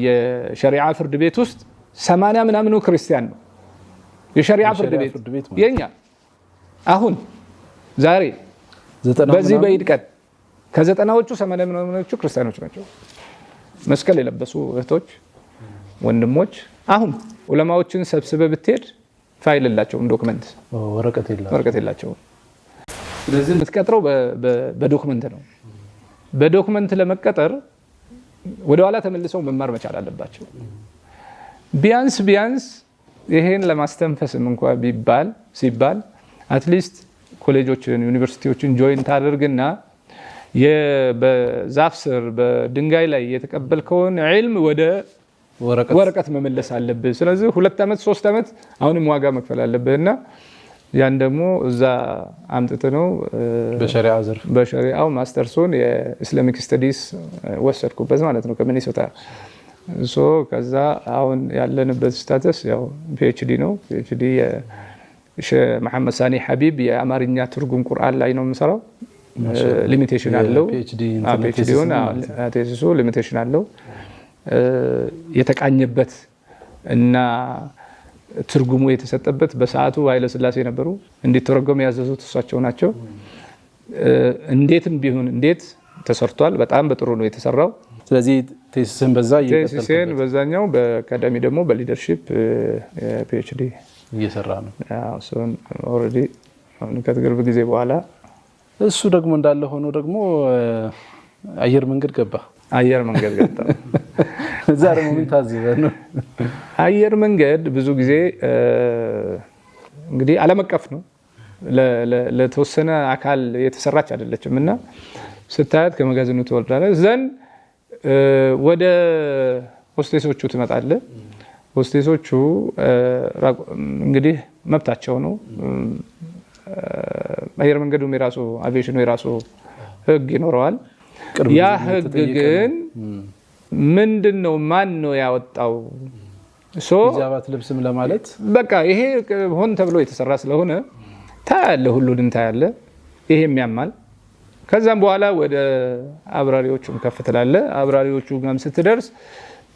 C: የሸሪዓ ፍርድ ቤት ውስጥ 80 ምናምኑ ክርስቲያን ነው። የሸሪዓ ፍርድ ቤት የኛ አሁን ዛሬ በዚህ በኢድ ቀን ከ90ዎቹ 80 ምናምኖቹ ክርስቲያኖች ናቸው። መስቀል የለበሱ እህቶች ወንድሞች። አሁን ዑለማዎችን ሰብስበ ብትሄድ ፋይል የላቸውም፣ ዶክመንት ወረቀት የላቸውም። ስለዚህ የምትቀጥረው በዶክመንት ነው። በዶክመንት ለመቀጠር ወደ ኋላ ተመልሰው መማር መቻል አለባቸው። ቢያንስ ይሄን ለማስተንፈስም እንኳን ሲባል አትሊስት ኮሌጆችን ዩኒቨርሲቲዎችን ጆይን ታደርግና በዛፍ ስር በድንጋይ ላይ የተቀበልከውን ዒልም ወደ ወረቀት መመለስ አለብህ። ስለዚህ 2 አመት 3 አመት አሁንም ዋጋ መክፈል አለብህና ያን ደግሞ እዛ አምጥተ ነው በሸሪዓው ማስተርሱን የኢስላሚክ ስተዲስ ወሰድኩበት ማለት ነው ከሚኒሶታ። ከዛ አሁን ያለንበት ስታተስ ያው ፒኤችዲ ነው። ፒኤችዲ ሼህ መሐመድ ሳኒ ሐቢብ የአማርኛ ትርጉም ቁርአን ላይ ነው የምሰራው። ሊሚቴሽን አለው። ፒኤችዲውን ቴሲሱ ሊሚቴሽን አለው። የተቃኘበት እና ትርጉሙ የተሰጠበት በሰዓቱ ኃይለ ሥላሴ ነበሩ እንዲተረጎም ያዘዙት እሳቸው ናቸው። እንዴትም ቢሆን እንዴት ተሰርቷል። በጣም በጥሩ ነው የተሰራው።
D: ስለዚህ ቴሲስን
C: በዛኛው በአካዳሚ ደግሞ በሊደርሺፕ ፒኤችዲ
D: እየሰራ ነው።
C: እሱን ኦልሬዲ ከቅርብ ጊዜ በኋላ
D: እሱ ደግሞ እንዳለ ሆኖ ደግሞ አየር መንገድ ገባ። እዛ ደግሞ ምን ታዝበህ ነው?
C: አየር መንገድ ብዙ ጊዜ እንግዲህ ዓለም አቀፍ ነው። ለተወሰነ አካል የተሰራች አይደለችም እና ስታያት ከመጋዘኑ ትወርዳለህ። ዘን ወደ ሆስቴሶቹ ትመጣለህ። ሆስቴሶቹ እንግዲህ መብታቸው ነው። አየር መንገዱም የራሱ አቪዬሽኑ የራሱ ህግ ይኖረዋል። ያ ህግ ግን ምንድነው? ማን ነው ያወጣው?
D: ጃባት ልብስም ለማለት
C: በቃ ይሄ ሆን ተብሎ የተሰራ ስለሆነ ታያለ፣ ሁሉንም ታያለ። ይሄም ያማል። ከዛም በኋላ ወደ አብራሪዎቹም ከፍ ትላለህ። አብራሪዎቹ ጋርም ስትደርስ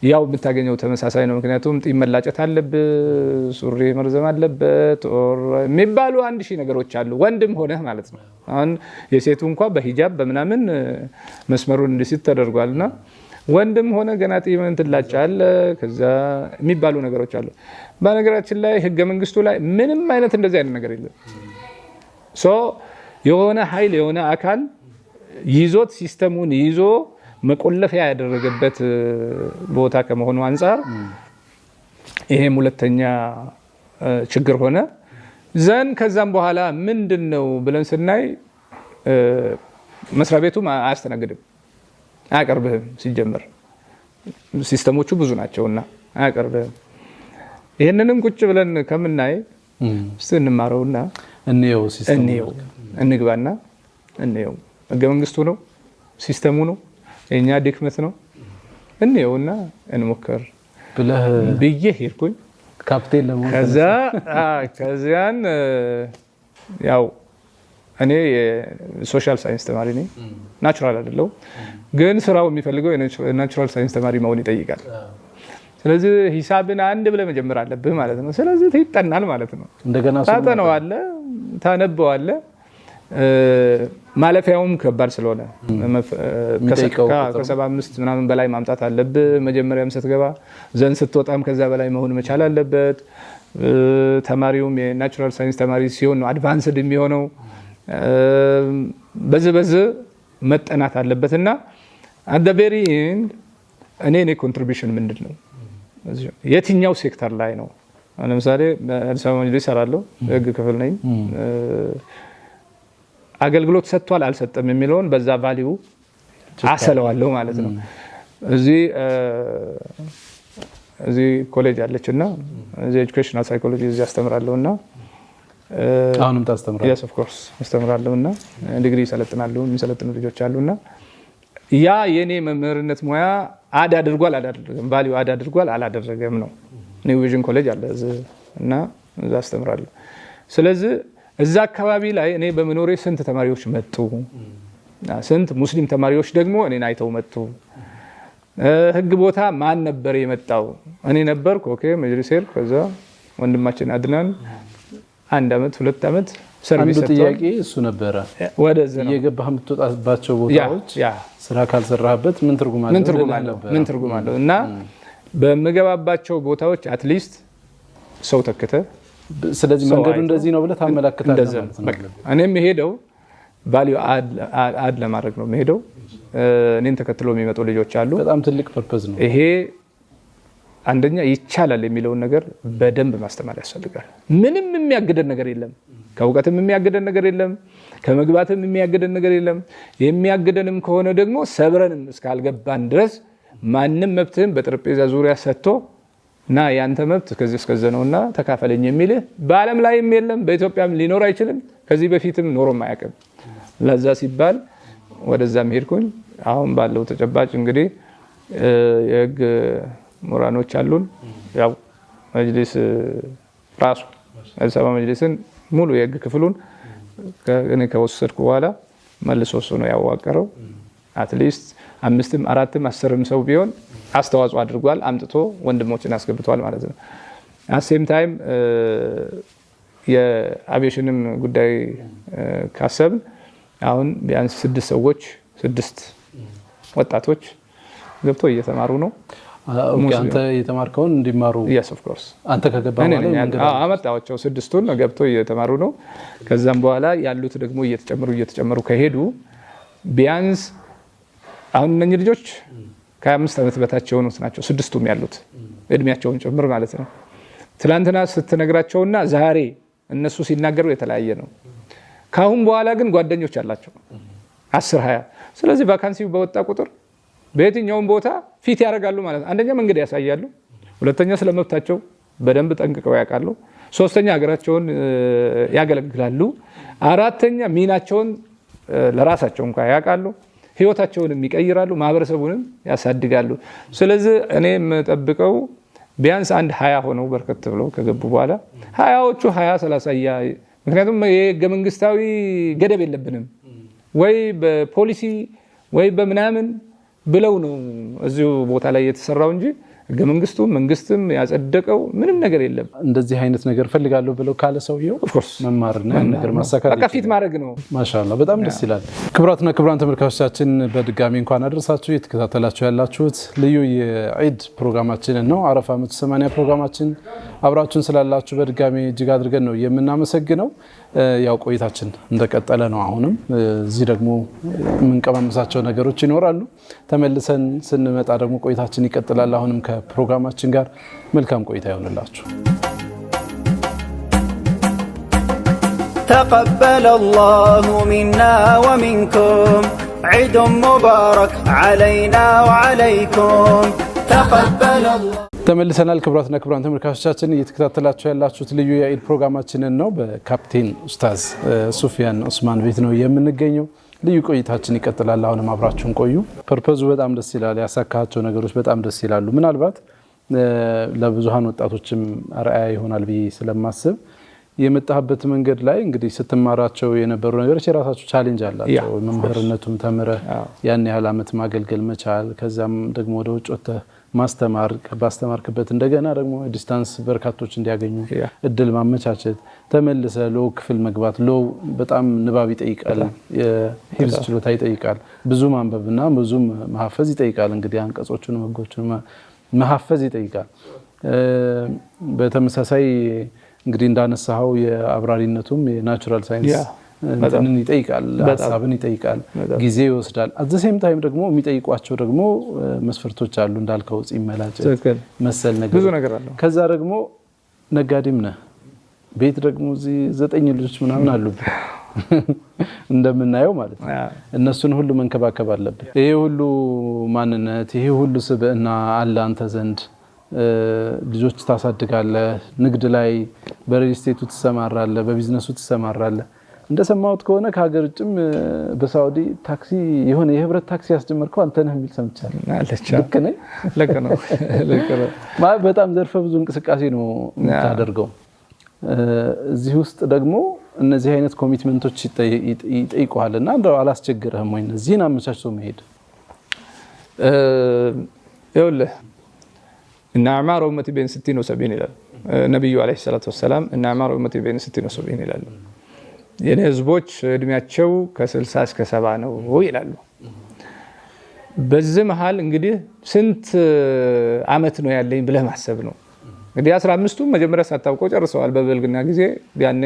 C: ያው የምታገኘው ተመሳሳይ ነው። ምክንያቱም ጢም መላጨት አለብህ፣ ሱሪ መርዘም አለበት ኦር የሚባሉ 1000 ነገሮች አሉ። ወንድም ሆነህ ማለት ነው። አሁን የሴቱ እንኳን በሂጃብ በምናምን መስመሩን እንዲስት ተደርጓልና ወንድም ሆነ ገና ጢምን ትላጫለህ። ከዛ የሚባሉ ነገሮች አሉ። በነገራችን ላይ ህገ መንግስቱ ላይ ምንም አይነት እንደዚህ አይነት ነገር የለም። የሆነ ኃይል የሆነ አካል ይዞት ሲስተሙን ይዞ መቆለፊያ ያደረገበት ቦታ ከመሆኑ አንፃር ይሄም ሁለተኛ ችግር ሆነ። ከዛም በኋላ ምንድነው ብለን ስናይ መስሪያ ቤቱ አያስተናግድም፣ አያቀርብህም። ሲጀመር ሲስተሞቹ ብዙ ናቸውና አያቀርብህም። ይሄንንም ቁጭ ብለን ከምናይ እስቲ እንማረውና
D: እንየው፣ ሲስተሙ
C: እንግባና እንየው። ህገ መንግስቱ ነው፣ ሲስተሙ ነው፣ የኛ ድክመት ነው። እንየውና እንሞክር ብዬ ሄድኩኝ
D: ካፕቴን ለመሆን።
C: ከዚያን ያው እኔ የሶሻል ሳይንስ ተማሪ ነኝ፣ ናቹራል አይደለሁ፣ ግን ስራው የሚፈልገው የናቹራል ሳይንስ ተማሪ መሆን ይጠይቃል። ስለዚህ ሂሳብን አንድ ብለህ መጀመር አለብህ ማለት ነው። ስለዚህ ይጠናል ማለት ነው።
D: እንደገና
C: ታጠነዋለህ፣ ታነበዋለህ። ማለፊያውም ከባድ ስለሆነ ከ75 ምናምን በላይ ማምጣት አለብህ። መጀመሪያም ስትገባ ስትወጣም ከዛ በላይ መሆን መቻል አለበት። ተማሪውም የናቹራል ሳይንስ ተማሪ ሲሆን ነው አድቫንስድ የሚሆነው። በዚህ መጠናት አለበትና at the very end እኔ ኮንትሪቢዩሽን ምንድን ነው የትኛው ሴክተር ላይ ነው? ለምሳሌ አዲስ አበባ መጅሊስ እሰራለሁ፣ ህግ ክፍል ነኝ። አገልግሎት ሰጥቷል አልሰጠም የሚለውን በዛ ቫልዩ አሰለዋለሁ ማለት ነው። እዚህ ኮሌጅ አለችና እዚህ ኤጁኬሽናል ሳይኮሎጂ እዚህ አስተምራለሁና
D: አሁንም ታስተምራለህ?
C: yes of course አስተምራለሁና ዲግሪ ሰለጥናለሁ። የሚሰለጥኑ ልጆች አሉና ያ የኔ መምህርነት ሙያ አድ አድርጓል አላደረገም፣ ቫልዩ አድ አድርጓል አላደረገም ነው። ኒው ቪዥን ኮሌጅ አለ እና እዛ አስተምራለሁ። ስለዚህ እዛ አካባቢ ላይ እኔ በመኖሬ ስንት ተማሪዎች መጡ፣ ስንት ሙስሊም ተማሪዎች ደግሞ እኔን አይተው መጡ። ህግ ቦታ ማን ነበር የመጣው? እኔ ነበርኩ። ኦኬ መጅሊስ ሄድኩ። ከዛ ወንድማችን አድናን 1 አመት 2 አመት ሰርቪስ
D: ሰጥቷል። አንዱ ጥያቄ እሱ ነበረ።
C: ወደዚህ ነው
D: እየገባህ የምትወጣባቸው ቦታዎች ስራ ካልሰራህበት ምን ትርጉም አለው? እና በመገባባቸው ቦታዎች አትሊስት ሰው ተከተ። ስለዚህ መንገዱ እንደዚህ ነው ብለህ ታመላክታለህ ማለት ነው። እኔም ሄደው ቫልዩ አድ ለማድረግ ነው ሄደው። እኔን ተከትሎ የሚመጡ ልጆች አሉ። በጣም ትልቅ ፐርፐዝ ነው ይሄ። አንደኛ ይቻላል የሚለውን ነገር በደንብ ማስተማር ያስፈልጋል። ምንም የሚያግደን ነገር የለም። ከእውቀትም የሚያግደን ነገር የለም። ከመግባትም የሚያግደን ነገር የለም። የሚያግደንም ከሆነ ደግሞ ሰብረንም እስካልገባን ድረስ ማንም መብትህን በጠረጴዛ ዙሪያ ሰጥቶ እና ያንተ መብት ከዚህ እስከዛ ነውና ተካፈለኝ የሚልህ በዓለም ላይም የለም፣ በኢትዮጵያም ሊኖር አይችልም። ከዚህ በፊትም ኖሮም አያውቅም። ለዛ ሲባል ወደዛም ሄድኩኝ። አሁን ባለው ተጨባጭ እንግዲህ የህግ ምሁራኖች አሉን። ያው መጅሊስ ራሱ አዲስ አበባ መጅሊስን ሙሉ የህግ ክፍሉን እኔ ከወሰድኩ በኋላ መልሶ እሱ ነው ያዋቀረው። አትሊስት 5ም 4ም 10ም ሰው ቢሆን አስተዋጽኦ አድርጓል። አምጥቶ ወንድሞችን አስገብቷል ማለት ነው። አሴም ታይም የአቪዬሽንም ጉዳይ ካሰብን አሁን ቢያንስ 6 ወጣቶች ገብቶ እየተማሩ ነው። አንተ የተማርከውን እንዲማሩ?
C: yes of course
D: አንተ ከገባ ማለት
C: አመጣቸው 6ቱን ገብቶ እየተማሩ ነው። ከዛም በኋላ ያሉት ደግሞ እየተጨመሩ ከሄዱ ቢያንስ አሁን እነኚህ ልጆች ከ5 አመት በታች የሆኑት ናቸው 6ቱም ያሉት እድሜያቸውን ጭምር ማለት ነው። ትላንትና ስትነግራቸውና ዛሬ እነሱ ሲናገሩ የተለያየ ነው። ካሁን በኋላ ግን ጓደኞች አላቸው 10-20። ስለዚህ ቫካንሲው በወጣ ቁጥር በየትኛውም ቦታ ፊት ያደርጋሉ ማለት ነው። አንደኛ መንገድ ያሳያሉ፣ ሁለተኛ ስለመብታቸው በደንብ ጠንቅቀው ያውቃሉ፣ ሶስተኛ ሀገራቸውን ያገለግላሉ፣ አራተኛ ሚናቸውን ለራሳቸው እንኳን ያውቃሉ፣ ህይወታቸውንም ይቀይራሉ፣ ማህበረሰቡንም ያሳድጋሉ። ስለዚህ እኔ የምጠብቀው ቢያንስ 20 ሆነው በርከት ብለው ከገቡ በኋላ 20ዎቹ 20-30 ምክንያቱም የህገ መንግስታዊ ገደብ የለብንም ወይ በፖሊሲ ወይ በምናምን ብለው ነው እዚሁ ቦታ ላይ የተሰራው እንጂ ህገ መንግስትም ያጸደቀው ምንም ነገር የለም።
D: እንደዚህ አይነት ነገር ፈልጋለሁ ብለው ካለ ሰውየው መማርና ነገር ማሳካት
C: በቃ ፊት ማድረግ ነው።
D: ማሻአላህ በጣም ደስ ይላል። ክቡራትና ክቡራን ተመልካቾቻችን በድጋሚ እንኳን አደረሳችሁ። የተከታተላችሁ ያላችሁት ልዩ የዒድ ፕሮግራማችን ነው። አረፋ 180 ፕሮግራማችን አብራችሁን ስላላችሁ በድጋሚ እጅግ አድርገን ነው የምናመሰግነው። ያው ቆይታችን እንደቀጠለ ነው። አሁንም እዚህ ደግሞ የምንቀማመሳቸው ነገሮች ይኖራሉ። ተመልሰን ስንመጣ ደግሞ ቆይታችን ይቀጥላል። አሁንም ከፕሮግራማችን ጋር መልካም ቆይታ ይሆንላችሁ።
E: تقبل الله منا ومنكم عيد مبارك علينا وعليكم تقبل الله
D: ተመልሰናል። ክቡራትና ክቡራን ተመልካቾቻችን እየተከታተላችሁ ያላችሁት ልዩ የዒድ ፕሮግራማችንን ነው። በካፕቴን ኡስታዝ ሱፊያን ኡስማን ቤት ነው የምንገኘው። ልዩ ቆይታችን ይቀጥላል። አሁንም አብራችሁን ቆዩ። ፐርፐዙ በጣም ደስ ይላል። ያሳካቸው ነገሮች በጣም ደስ ይላሉ። ምናልባት ለብዙሃን ወጣቶችም አርአያ ይሆናል ብዬ ስለማስብ የመጣህበት መንገድ ላይ እንግዲህ ስትማራቸው የነበሩ ነገሮች የራሳቸው ቻሌንጅ አላቸው። መምህርነቱም ተምረህ ያን ያህል ዓመት ማገልገል መቻል፣ ከዛም ደግሞ ወደ ውጭ ወጥተህ ማስተማር፣ ባስተማርክበት እንደገና ደግሞ ዲስታንስ በርካቶች እንዲያገኙ እድል ማመቻቸት፣ ተመልሰ ሎ ክፍል መግባት። ሎ በጣም ንባብ ይጠይቃል፣ የሂፍዝ ችሎታ ይጠይቃል፣ ብዙ ማንበብና ብዙ መሐፈዝ ይጠይቃል። እንግዲህ አንቀጾቹን ህጎቹን መሐፈዝ ይጠይቃል። በተመሳሳይ እንግዲህ እንዳነሳው የአብራሪነቱም የናቹራል ሳይንስ እንትንን ይጠይቃል፣ ሀሳብን ይጠይቃል፣ ጊዜ ይወስዳል። አት ዘ ሴም ታይም ደግሞ የሚጠይቋቸው ደግሞ መስፈርቶች አሉ እንዳልከው ጺመላጨት መሰል ነገር
C: ብዙ ነገር አለ።
D: ከዛ ደግሞ ነጋዴም ነህ፣ ቤት ደግሞ እዚህ 9 ልጆች ምናምን አሉብህ እንደምናየው ማለት ነው። እነሱን ሁሉ መንከባከብ አለብህ። ይሄ ሁሉ ማንነት ይሄ ሁሉ ስብዕና አለ አንተ ዘንድ። ልጆች ታሳድጋለህ፣ ንግድ ላይ በሪል ስቴቱ ትሰማራለህ፣ በቢዝነሱ ትሰማራለህ። እንደሰማሁት ከሆነ ከሀገር ውጭም በሳውዲ ታክሲ የሆነ የህብረት ታክሲ ያስጀመርከው አንተ ነህ የሚል ሰምቻለሁ። ልክ ነኝ?
C: ልክ ነው።
D: በጣም ዘርፈ ብዙ እንቅስቃሴ ነው የምታደርገው። እዚህ ውስጥ ደግሞ እነዚህ አይነት ኮሚትመንቶች ይጠይቁሃልና እንደው አላስቸግርህም ወይ እነዚህን አመቻችቶ መሄድ?
C: ይኸውልህ إن أعمار أمتي بين 60 و70 ይላል ነብዩ አለይሂ ሰላቱ ወሰለም። إن أعمار أمتي بين 60 و70 ይላል። የኔ ህዝቦች እድሜያቸው ከ60 እስከ 70 ነው ይላሉ። በዚህ መሃል እንግዲህ ስንት አመት ነው ያለኝ ብለህ ማሰብ ነው። እንግዲህ 15ቱ መጀመሪያ ሳታውቀው ጨርሰዋል በበልግና ጊዜ። ያኔ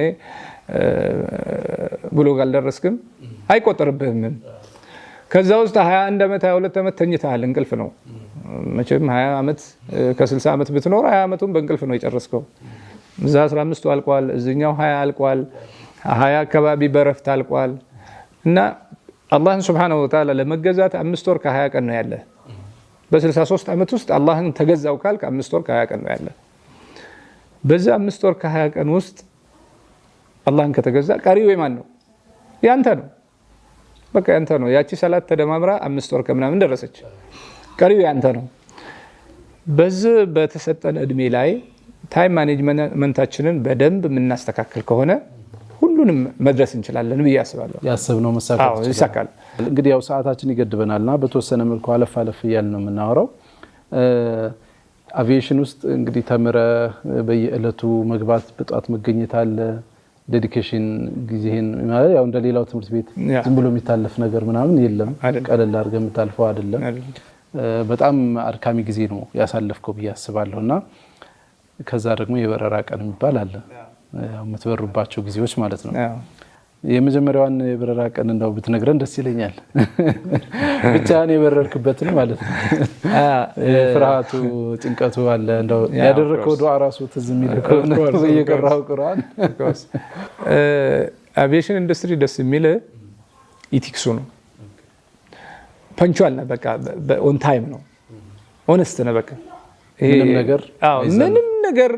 C: ብሎግ አልደረስክም አይቆጠርብህም። ከዛ ውስጥ 21 አመት 22 አመት ተኝተሃል፣ እንቅልፍ ነው። መቼም 20 አመት ከ60 አመት ብትኖር 20 አመቱን በእንቅልፍ ነው የጨረስከው። እዛ 15ቱ አልቋል፣ እዚህኛው 20 አልቋል፣ 20 አካባቢ በረፍት አልቋል። እና አላህን Subhanahu Wa Ta'ala ለመገዛት 5 ወር ከ20 ቀን ነው ያለ። በ63 አመት ውስጥ አላህን ተገዛው ካልክ 5 ወር ከ20 ቀን ነው ያለ። በዛ 5 ወር ከ20 ቀን ውስጥ አላህን ከተገዛ ቀሪው የማን ነው? ያንተ ነው። በቃ ያንተ ነው። ያቺ ሰላት ተደማምራ 5 ወር ከምናምን ደረሰች። ቀሪው ያንተ ነው። በዚህ በተሰጠን እድሜ ላይ ታይም ማኔጅመንታችንን በደንብ የምናስተካክል ከሆነ ሁሉንም መድረስ እንችላለን ብዬ አስባለሁ።
D: ያሰብነው መሳካት
C: ይሳካል።
D: እንግዲህ ያው ሰዓታችን ይገድበናልና በተወሰነ መልኩ አለፍ እያልን ነው የምናወራው። አቪዬሽን ውስጥ እንግዲህ ተምረ በየዕለቱ መግባት በጧት መገኘት አለ። ዴዲኬሽን ጊዜህን ማለት ያው እንደሌላው ትምህርት ቤት ዝም ብሎ የሚታለፍ ነገር ምናምን የለም። ቀለል አድርገህ የምታልፈው አይደለም። በጣም አድካሚ ጊዜ ነው ያሳለፍከው ብዬ አስባለሁና ከዛ ደግሞ የበረራ ቀን የሚባል አለ። ያው የምትበሩባቸው ጊዜዎች ማለት ነው። የመጀመሪያዋን የበረራ ቀን እንደው ብትነግረን ደስ ይለኛል። ብቻህን የበረርክበትን ማለት ነው። ፍርሃቱ ጭንቀቱ አለ። እንደው ያደረከው ዱዓ ራሱ ትዝ የሚል ከሆነ የቀራው ቁርአን። አቪዬሽን ኢንዱስትሪ ደስ የሚል ኢቲክሱ ነው። ፐንቹዋል ነው። በቃ ኦን ታይም ነው። ኦነስት ነው። በቃ ምንም ነገር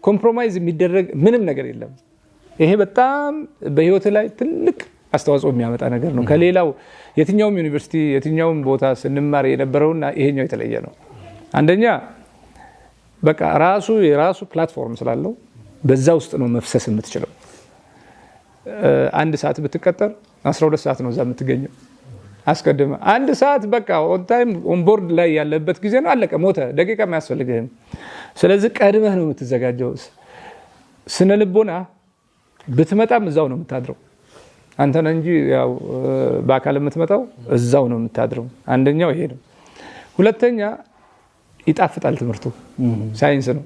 D: ኮምፕሮማይዝ የሚደረግ ምንም ነገር የለም። ይሄ በጣም በህይወት ላይ ትልቅ አስተዋጽኦ የሚያመጣ ነገር ነው። ከሌላው የትኛውም ዩኒቨርሲቲ የትኛውም ቦታ ስንማር የነበረውና ይሄኛው የተለየ ነው። አንደኛ በቃ የራሱ ፕላትፎርም ስላለው በዛ ውስጥ ነው መፍሰስ የምትችለው። 1 ሰዓት ብትቀጠር 12 ሰዓት ነው እዛ የምትገኘው።
C: አስቀድመ 1 ሰዓት በቃ ኦን ታይም ኦን ቦርድ ላይ ያለበት ጊዜ ነው። አለቀ፣ ሞተ፣ ደቂቃ የማያስፈልግህም። ስለዚህ ቀድመህ ነው የምትዘጋጀው። ስነ ልቦና ብትመጣም እዛው ነው የምታድረው። አንተ ነህ እንጂ ያው በአካል የምትመጣው እዛው ነው የምታድረው። አንደኛው ይሄ ነው። ሁለተኛ ይጣፍጣል ትምህርቱ። ሳይንስ ነው።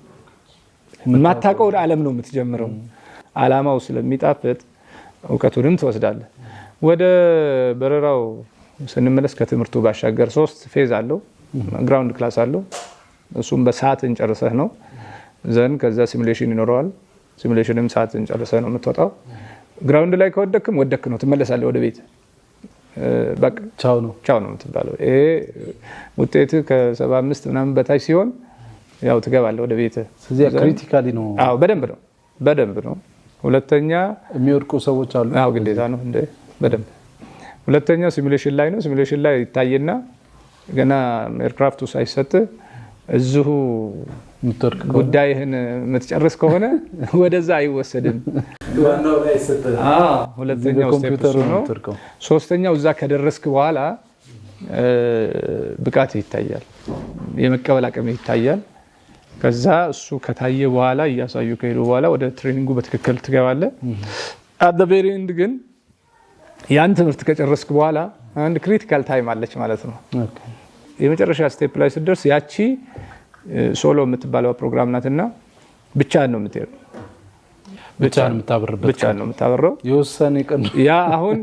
C: የማታውቀውን ዓለም ነው የምትጀምረው። ዓላማው ስለሚጣፍጥ እውቀቱንም ትወስዳለህ። ወደ በረራው ስንመለስ ከትምህርቱ ባሻገር 3 ፌዝ አለው። ግራውንድ ክላስ አለው። እሱም በሰዓት እንጨርሰህ ነው ዘን ከዛ ሲሙሌሽን ይኖረዋል። ሲሙሌሽንም ሰዓት እንጨርሰህ ነው የምትወጣው። ግራውንድ ላይ ከወደክም ወደክ ነው ትመለሳለህ ወደ ቤት። በቃ ቻው ነው የምትባለው። ይሄ ውጤት ከ75 ምናምን በታች ሲሆን ያው ትገባለህ ወደ ቤት።
D: ስለዚህ ክሪቲካሊ ነው።
C: አዎ በደንብ ነው። ሁለተኛ
D: የሚወድቁ ሰዎች አሉ።
C: አዎ ግዴታ ነው እንደ በደንብ። ሁለተኛ ሲሙሌሽን ላይ ነው። ሲሙሌሽን ላይ ይታየና ገና ኤርክራፍቱ ሳይሰጥ እዚሁ ጉዳይህን የምትጨርስ ከሆነ ወደዛ አይወሰድም።
D: ዋናው ላይ ይሰጣል።
C: ሁለተኛው ስቴፕ ነው። ሶስተኛው እዛ ከደረስክ በኋላ ብቃት ይታያል፣ የመቀበል አቅም ይታያል። ከዛ እሱ ከታየ በኋላ እያሳዩ ከሄዱ በኋላ ወደ ትሬኒንጉ በትክክል ትገባለህ። አት ዘ ቬሪ ኤንድ ግን ያን ትምህርት ከጨረስክ በኋላ አንድ ክሪቲካል ታይም አለች ማለት ነው። የመጨረሻ ስቴፕ ላይ ስትደርስ ያቺ ሶሎ የምትባለው ፕሮግራም ናትና ብቻህን ነው የምትሄደው። ብቻህን ነው የምታበረው።
D: የወሰነ ቀን
C: ያ አሁን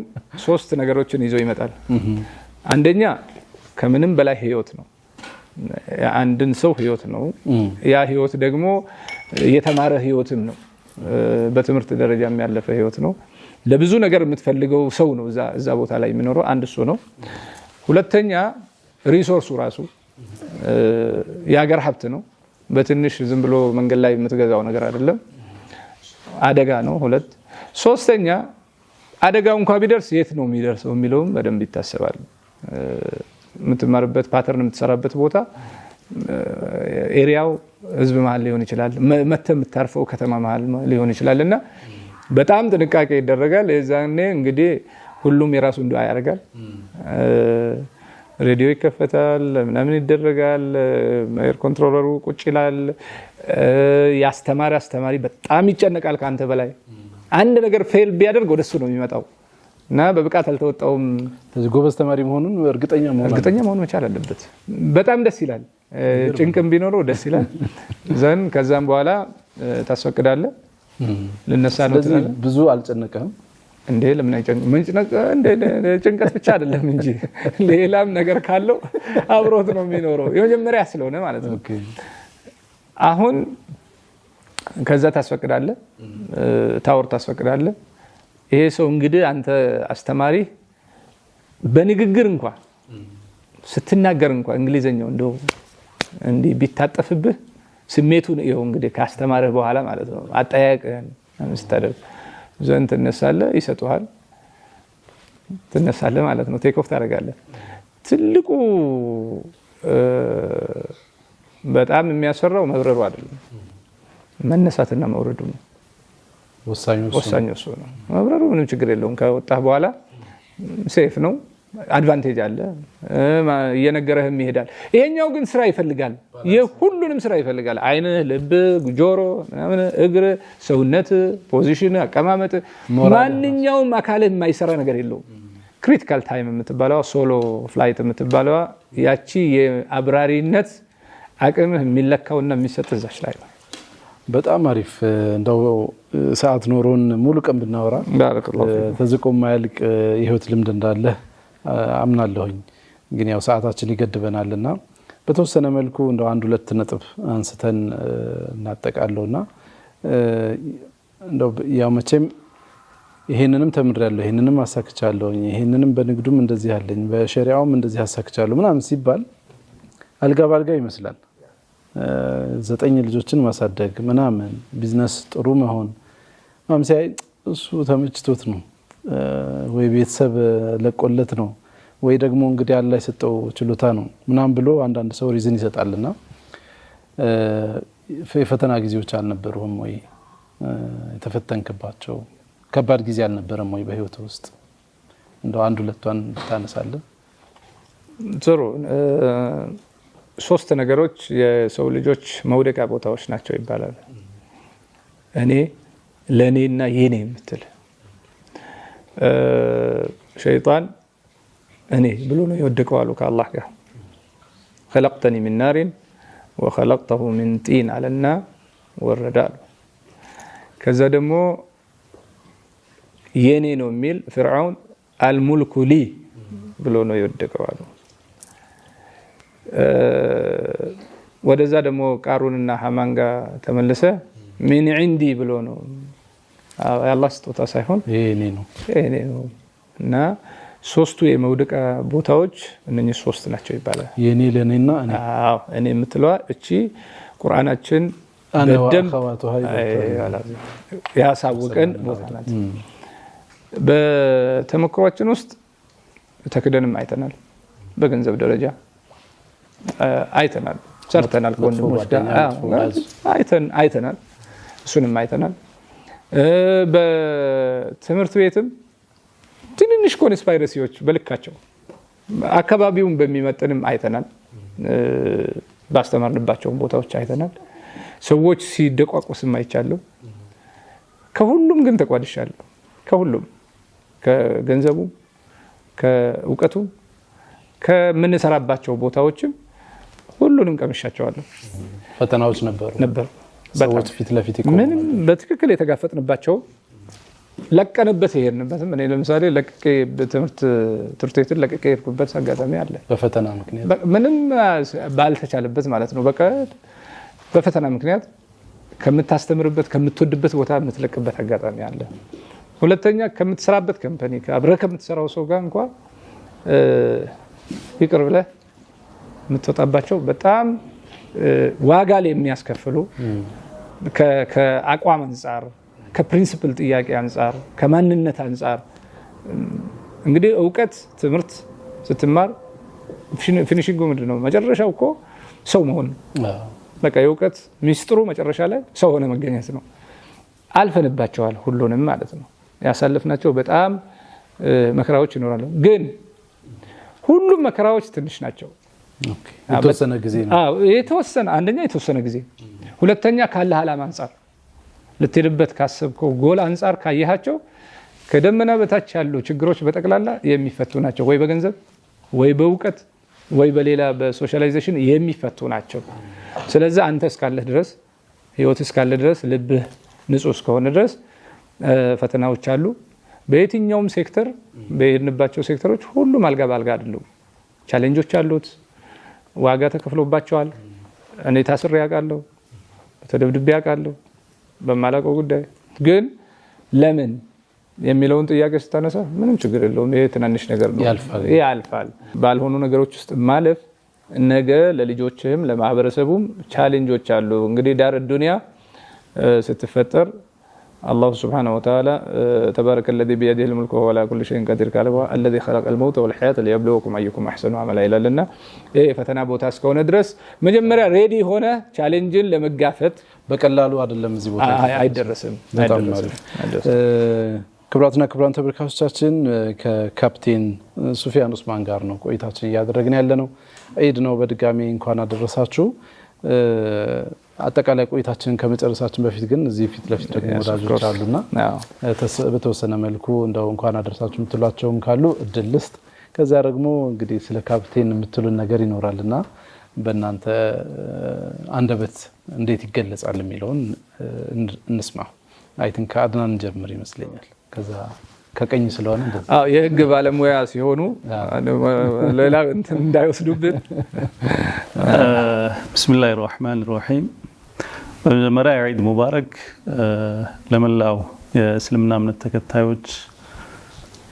C: 3 ነገሮችን ይዞ ይመጣል። አንደኛ ከምንም በላይ ህይወት ነው። አንድን ሰው ህይወት ነው። ያ ህይወት ደግሞ የተማረ ህይወትም ነው። በትምህርት ደረጃ የሚያለፈ ህይወት ነው። ለብዙ ነገር የምትፈልገው ሰው ነው እዛ ቦታ ላይ የሚኖረው። አንድ እሱ ነው። ሁለተኛ ሪሶርሱ ራሱ የሀገር ሀብት ነው። በትንሽ ዝም ብሎ መንገድ ላይ የምትገዛው ነገር አይደለም። አደጋ ነው። 2 ሶስተኛ አደጋው እንኳን ቢደርስ የት ነው የሚደርሰው የሚለውም በደንብ ይታሰባል። የምትማርበት ፓተርን የምትሰራበት ቦታ ኤሪያው ህዝብ መሀል ሊሆን ይችላል። መተህ የምታርፈው ከተማ መሀል ሊሆን ይችላል እና በጣም ጥንቃቄ ይደረጋል። የዛኔ እንግዲህ ሁሉም የራሱን ዱዓ ያደርጋል። ሬዲዮ ይከፈታል፣ ምናምን ይደረጋል። ኤር ኮንትሮለሩ ቁጭ ይላል። አስተማሪ በጣም ይጨነቃል ከአንተ በላይ። አንድ ነገር ፌል ቢያደርግ ወደሱ ነው የሚመጣው እና በብቃት አልተወጣውም።
D: ጎበዝ ተማሪ መሆኑን እርግጠኛ
C: መሆን መቻል አለበት። በጣም ደስ ይላል። ጭንቅም ቢኖረው ደስ ይላል። ዘን ከዛም በኋላ ታስፈቅዳለህ። ልነሳ ነው ትላለህ።
D: ብዙ አልጨነቀህም
C: እንዴ? ለምን አይጨንቅም? ጭንቀት ብቻ አይደለም እንጂ ሌላም ነገር ካለው አብሮት ነው የሚኖረው፣ የመጀመሪያ ስለሆነ ማለት ነው። አሁን ከዛ ታስፈቅዳለህ፣ ታወር ታስፈቅዳለህ። ይሄ ሰው እንግዲህ አንተ አስተማሪ በንግግር እንኳን ስትናገር እንኳን እንግሊዘኛው እንደው እንዲህ ቢታጠፍብህ ስሜቱን ይኸው እንግዲህ ካስተማረህ በኋላ ማለት ነው። አጠያየቅህን ስታደርግ ዘንድ ትነሳለህ፣ ይሰጡሃል፣ ትነሳለህ ማለት ነው። ቴክ ኦፍ ታደርጋለህ። ትልቁ በጣም የሚያስፈራው መብረሩ አይደለም፣ መነሳትና መውረዱ ነው። ወሳኙ እሱ ነው። መብረሩ ምንም ችግር የለውም። ከወጣህ በኋላ ሴፍ ነው። አድቫንቴጅ አለ፣ እየነገረህም ይሄዳል። ይሄኛው ግን ስራ ይፈልጋል፣ የሁሉንም ስራ ይፈልጋል። አይንህ፣ ልብ፣ ጆሮ፣ እግር፣ ሰውነት፣ ፖዚሽን፣ አቀማመጥ፣ ማንኛውም አካልህ የማይሰራ ነገር የለውም። ክሪቲካል ታይም የምትባለዋ ሶሎ ፍላይት የምትባለዋ ያቺ የአብራሪነት አቅምህ የሚለካውና የሚሰጥ እዛች ላይ ነው።
D: በጣም አሪፍ። እንደው ሰዓት ኖሮን ሙሉ ቀን ብናወራ ተዝቆ የማያልቅ የህይወት ልምድ እንዳለ አምናለሁኝ። ግን ያው ሰዓታችን ይገድበናልና በተወሰነ መልኩ እንደው 1-2 ነጥብ አንስተን እናጠቃለውና እንደው ያው መቼም ይሄንንም ተምሬያለሁ፣ ይሄንንም አሳክቻለሁ፣ ይሄንንም በንግዱም እንደዚህ አለኝ፣ በሸሪዓውም እንደዚህ አሳክቻለሁ ምናምን ሲባል አልጋ ባልጋ ይመስላል። 9 ልጆችን ማሳደግ ምናምን ቢዝነስ ጥሩ መሆን ምናምን ሲያይ እሱ ተመችቶት ነው ወይ ቤተሰብ ለቆለት ነው ወይ ደግሞ እንግዲህ አላህ የሰጠው ችሎታ ነው ምናምን ብሎ አንዳንድ ሰው ሪዝን ይሰጣልና የፈተና ጊዜዎች አልነበሩም ወይ? የተፈተንክባቸው ከባድ ጊዜ አልነበረም ወይ በህይወት ውስጥ? እንደው 1-2ን ታነሳለህ?
C: ጥሩ ሶስት ነገሮች የሰው ልጆች መውደቂያ ቦታዎች ናቸው ይባላል። እኔ ለኔና የኔ የምትል ሸይጣን እኔ ብሎ ነው የወደቀው አሉ ከአላህ ጋር خلقتني من نار وخلقته من طين አለና ወረደ አሉ። ከዛ ደግሞ የኔ ነው የሚል ፍርዓውን አልሙልኩ ሊ ብሎ ነው የወደቀው አሉ። ወደዛ ደግሞ ቃሩንና ሐማን ጋር ተመለሰ ምን عندي ብሎ ነው የአላህ ስጦታ ሳይሆን የኔ ነው እና ሶስቱ የመውደቃ ቦታዎች እነኚህ ሶስት ናቸው ይባላል።
D: የኔ ለኔና እኔ
C: እኔ የምትለዋ እቺ ቁርአናችን በደንብ ያሳወቀን ቦታ ናት። በተመክሯችን ውስጥ ተክደንም አይተናል። በገንዘብ ደረጃ አይተናል፣ ሰርተናል፣ ወንድሞች ጋር አይተናል፣ እሱንም አይተናል። በትምህርት ቤትም ትንንሽ ኮንስፓይረሲዎች በልካቸው አካባቢውን በሚመጥንም አይተናል። ባስተማርንባቸው ቦታዎች አይተናል። ሰዎች ሲደቋቁስም አይቻለሁ። ከሁሉም ግን ተቋድሻለሁ። ከሁሉም ከገንዘቡ፣ ከእውቀቱ፣ ከምንሰራባቸው ቦታዎችም ሁሉንም ቀምሻቸዋለሁ።
D: ፈተናዎች ነበሩ። ሰዎች ፊት ለፊት
C: ምንም በትክክል የተጋፈጥንባቸው ለቀንበት ይሄንበትም እኔ ለምሳሌ ለቅቄ ትምህርት ቤትን ለቅቄ የሄድኩበት አጋጣሚ አለ። በፈተና ምክንያት ምንም ባልተቻለበት ማለት ነው። በቃ በፈተና ምክንያት ከምታስተምርበት ከምትወድበት ቦታ የምትለቅበት አጋጣሚ አለ። ሁለተኛ ከምትሰራበት ካምፓኒ አብረህ ከምትሰራው ሰው ጋር እንኳን ይቅር ብለህ የምትወጣባቸው በጣም ዋጋ ላይ የሚያስከፍሉ ከአቋም አንፃር ከፕሪንሲፕል ጥያቄ አንፃር ከማንነት አንፃር እንግዲህ እውቀት ትምህርት ስትማር ፊኒሺንጉ ምንድነው? መጨረሻው እኮ ሰው መሆን በቃ የእውቀት ሚስጥሩ መጨረሻ ላይ ሰው ሆነ መገኘት ነው። አልፈንባቸዋል ሁሉንም ማለት ነው። ያሳለፍናቸው በጣም መከራዎች ይኖራሉ። ግን ሁሉም መከራዎች ትንሽ ናቸው።
D: የተወሰነ ጊዜ ነው።
C: አንደኛ የተወሰነ ጊዜ፣ ሁለተኛ ካለ ዓላማ አንፃር ልትሄድበት ካሰብከው ጎል አንፃር ካየሃቸው ከደመና በታች ያሉ ችግሮች በጠቅላላ የሚፈቱ ናቸው። ወይ በገንዘብ ወይ በእውቀት ወይ በሌላ በሶሻላይዜሽን የሚፈቱ ናቸው። ስለዚህ አንተ እስካለህ ድረስ ህይወት እስካለ ድረስ ልብህ ንጹህ እስከሆነ ድረስ ፈተናዎች አሉ። በየትኛውም ሴክተር በሄድንባቸው ሴክተሮች ሁሉም አልጋ ባልጋ አይደሉም። ቻሌንጆች አሉት። ዋጋ ተከፍሎባቸዋል። እኔ ታስሬ ያውቃለሁ፣ ተደብድቤ ያውቃለሁ በማላውቀው ጉዳይ። ግን ለምን የሚለውን ጥያቄ ስታነሳ ምንም ችግር የለውም። ይሄ ትናንሽ ነገር ነው፣ ያልፋል። ባልሆኑ ነገሮች ውስጥ ማለፍ ነገ ለልጆችህም ለማህበረሰቡም ቻሌንጆች አሉ። እንግዲህ ዳር ዱንያ ስትፈጠር አላሁ ስብሓነሁ ወተዓላ ተባረከ الذي بيده الملك وهو على كل شيء قدير ካለ الذي خلق الموت والحياة ليبلوكم أيكم أحسن عملا ይላልና ይሄ ፈተና ቦታ እስከሆነ ድረስ መጀመሪያ ሬዲ ሆነ ቻሌንጅን ለመጋፈጥ በቀላሉ አይደለም እዚህ ቦታ አይደረስም።
D: ክቡራትና ክቡራን ተመልካቾቻችን ከካፕቴን ሱፊያን ኡስማን ጋር ነው ቆይታችን እያደረግን ያለነው። ዒድ ነው። በድጋሚ እንኳን አደረሳችሁ። አጠቃላይ ቆይታችንን ከመጨረሳችን በፊት ግን እዚህ ፊት ለፊት ደግሞ ወዳጆች አሉና በተወሰነ መልኩ እንደው እንኳን አደረሳችሁ የምትሏቸውም ካሉ እድል ልስጥ። ከዛ ደግሞ እንግዲህ ስለ ካፕቴን የምትሉን ነገር ይኖራልና በእናንተ አንደበት እንዴት ይገለጻል የሚለውን እንስማ። አይ ቲንክ ከአድናን ጀምር ይመስለኛል። ከዛ ከቀኝ ስለሆነ
C: የህግ ባለሙያ ሲሆኑ ሌላ እንትን እንዳይወስዱብን።
G: ቢስሚላሂር ረህማኒር ረሂም። በመጀመሪያ ዒድ ሙባረክ ለመላው የእስልምና እምነት ተከታዮች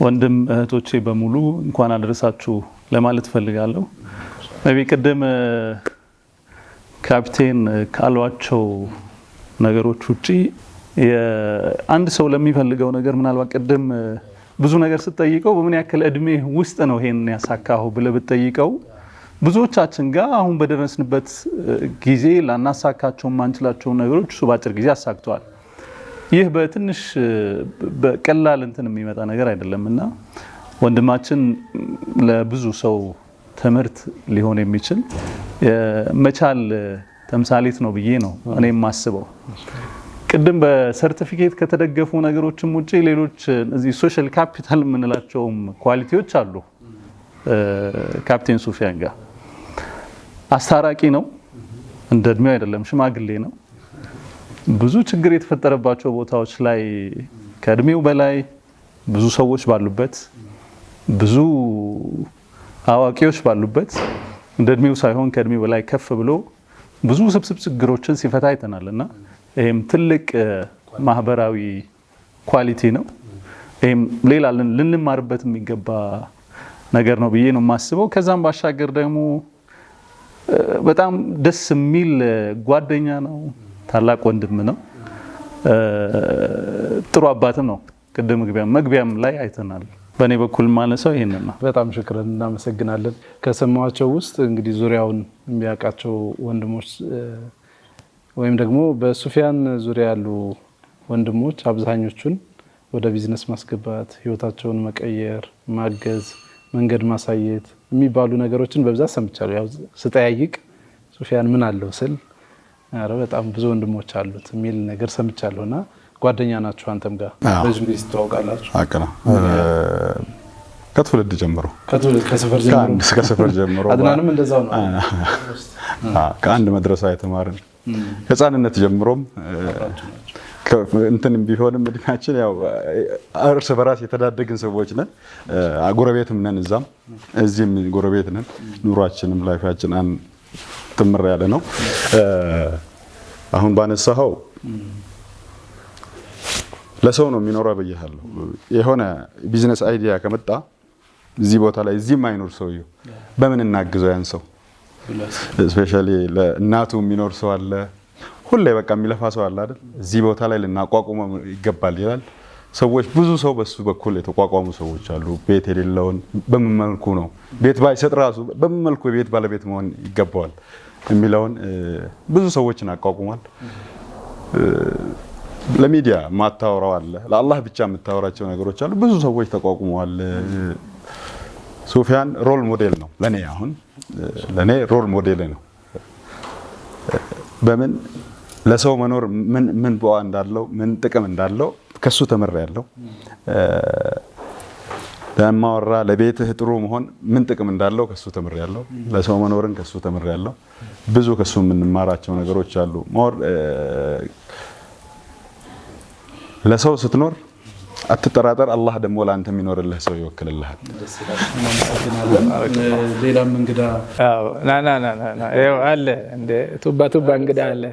G: ወንድም እህቶቼ በሙሉ እንኳን አደረሳችሁ ለማለት ፈልጋለሁ። ቅድም ካፕቴን ካሏቸው ነገሮች ውጪ አንድ ሰው ለሚፈልገው ነገር ምናልባት ቅድም ብዙ ነገር ስትጠይቀው በምን ያክል እድሜ ውስጥ ነው ይሄን ያሳካው ብለህ ብትጠይቀው ብዙዎቻችን ጋር አሁን በደረስንበት ጊዜ ላናሳካቸው ማንችላቸው ነገሮች እሱ ባጭር ጊዜ አሳክቷል። ይህ በትንሽ በቀላል እንትን የሚመጣ ነገር አይደለምና ወንድማችን ለብዙ ሰው ትምህርት ሊሆን የሚችል መቻል ተምሳሌት ነው ብዬ ነው እኔ የማስበው። ቅድም በሰርቲፊኬት ከተደገፉ ነገሮችም ውጪ ሌሎች እዚህ ሶሻል ካፒታል የምንላቸውም ኳሊቲዎች አሉ። ካፕቴን ሱፊያን ጋር አስታራቂ ነው፣ እንደ እድሜው አይደለም፣ ሽማግሌ ነው። ብዙ ችግር የተፈጠረባቸው ቦታዎች ላይ ከእድሜው በላይ ብዙ ሰዎች ባሉበት፣ ብዙ አዋቂዎች ባሉበት እንደ እድሜው ሳይሆን ከእድሜው በላይ ከፍ ብሎ ብዙ ስብስብ ችግሮችን ሲፈታ አይተናልና ይሄም ትልቅ ማህበራዊ ኳሊቲ ነው። ይሄም ሌላ ልንማርበት የሚገባ ነገር ነው ብዬ ነው የማስበው። ከዛም ባሻገር ደግሞ በጣም ደስ የሚል ጓደኛ ነው፣ ታላቅ ወንድም ነው፣ ጥሩ አባትም ነው። ቅድም መግቢያም ላይ አይተናል። በእኔ በኩል ማነሳው ይሄንን ነው።
D: በጣም ሽክረን እናመሰግናለን። ከሰማቸው ውስጥ እንግዲህ ዙሪያውን የሚያውቃቸው ወንድሞች ወይም ደግሞ በሱፊያን ዙሪያ ያሉ ወንድሞች አብዛኞቹን ወደ ቢዝነስ ማስገባት፣ ህይወታቸውን መቀየር፣ ማገዝ፣ መንገድ ማሳየት የሚባሉ ነገሮችን በብዛት ሰምቻለሁ። ያው ስጠያይቅ ሱፊያን ምን አለው ስል አረ በጣም ብዙ ወንድሞች አሉት የሚል ነገር ሰምቻለሁና ጓደኛ ናችሁ አንተም ጋር ረጅም ጊዜ ትተዋወቃላችሁ?
H: አቀና ከትውልድ ጀምሮ
D: ከሰፈር ጀምሮ አድናንም እንደዛው ነው።
H: ከአንድ መድረሳ የተማርን ከህፃንነት ጀምሮም እንትን ቢሆንም እድሜያችን ያው እርስ በራስ የተዳደግን ሰዎች ነን። ጎረቤትም ነን፣ እዚህም ጎረቤት ነን። ኑሯችንም ላይፋችን ትምር ያለ ነው። አሁን ባነሳኸው ለሰው ነው የሚኖረው ብያለሁ። የሆነ ቢዝነስ አይዲያ ከመጣ እዚህ ቦታ ላይ እዚህ ማይኖር ሰውየው በምን እናግዘው? ያን ሰው ስፔሻሊ ለእናቱ የሚኖር ሰው አለ፣ ሁሌ በቃ የሚለፋ ሰው አለ አይደል? እዚህ ቦታ ላይ ልናቋቁመው ይገባል ይላል። ሰዎች ብዙ ሰው በሱ በኩል የተቋቋሙ ሰዎች አሉ። ቤት የሌለውን በምን መልኩ ነው ቤት ባይሰጥ ራሱ በምን መልኩ የቤት ባለቤት መሆን ይገባዋል የሚለውን ብዙ ሰዎችን አቋቁሟል። ለሚዲያ ማታወራው አለ፣ ለአላህ ብቻ የምታወራቸው ነገሮች አሉ። ብዙ ሰዎች ተቋቁመዋል። ሱፊያን ሮል ሞዴል ነው ለኔ። አሁን ለኔ ሮል ሞዴል ነው። በምን ለሰው መኖር ምን በዋ እንዳለው ምን ጥቅም እንዳለው ከሱ ተመረያለሁ። ለማወራ ለቤትህ ጥሩ መሆን ምን ጥቅም እንዳለው ከሱ ተመረያለሁ። ለሰው መኖርን ከሱ ተመረያለሁ። ብዙ ከሱ የምንማራቸው ነገሮች አሉ። ለሰው ስትኖር አትጠራጠር፣ አላህ ደግሞ ለአንተ የሚኖርልህ ሰው ይወክልልሃል።
D: ሌላም እንግዳ
C: ይኸው አለ እንደ ቱባ እንግዳ አለ።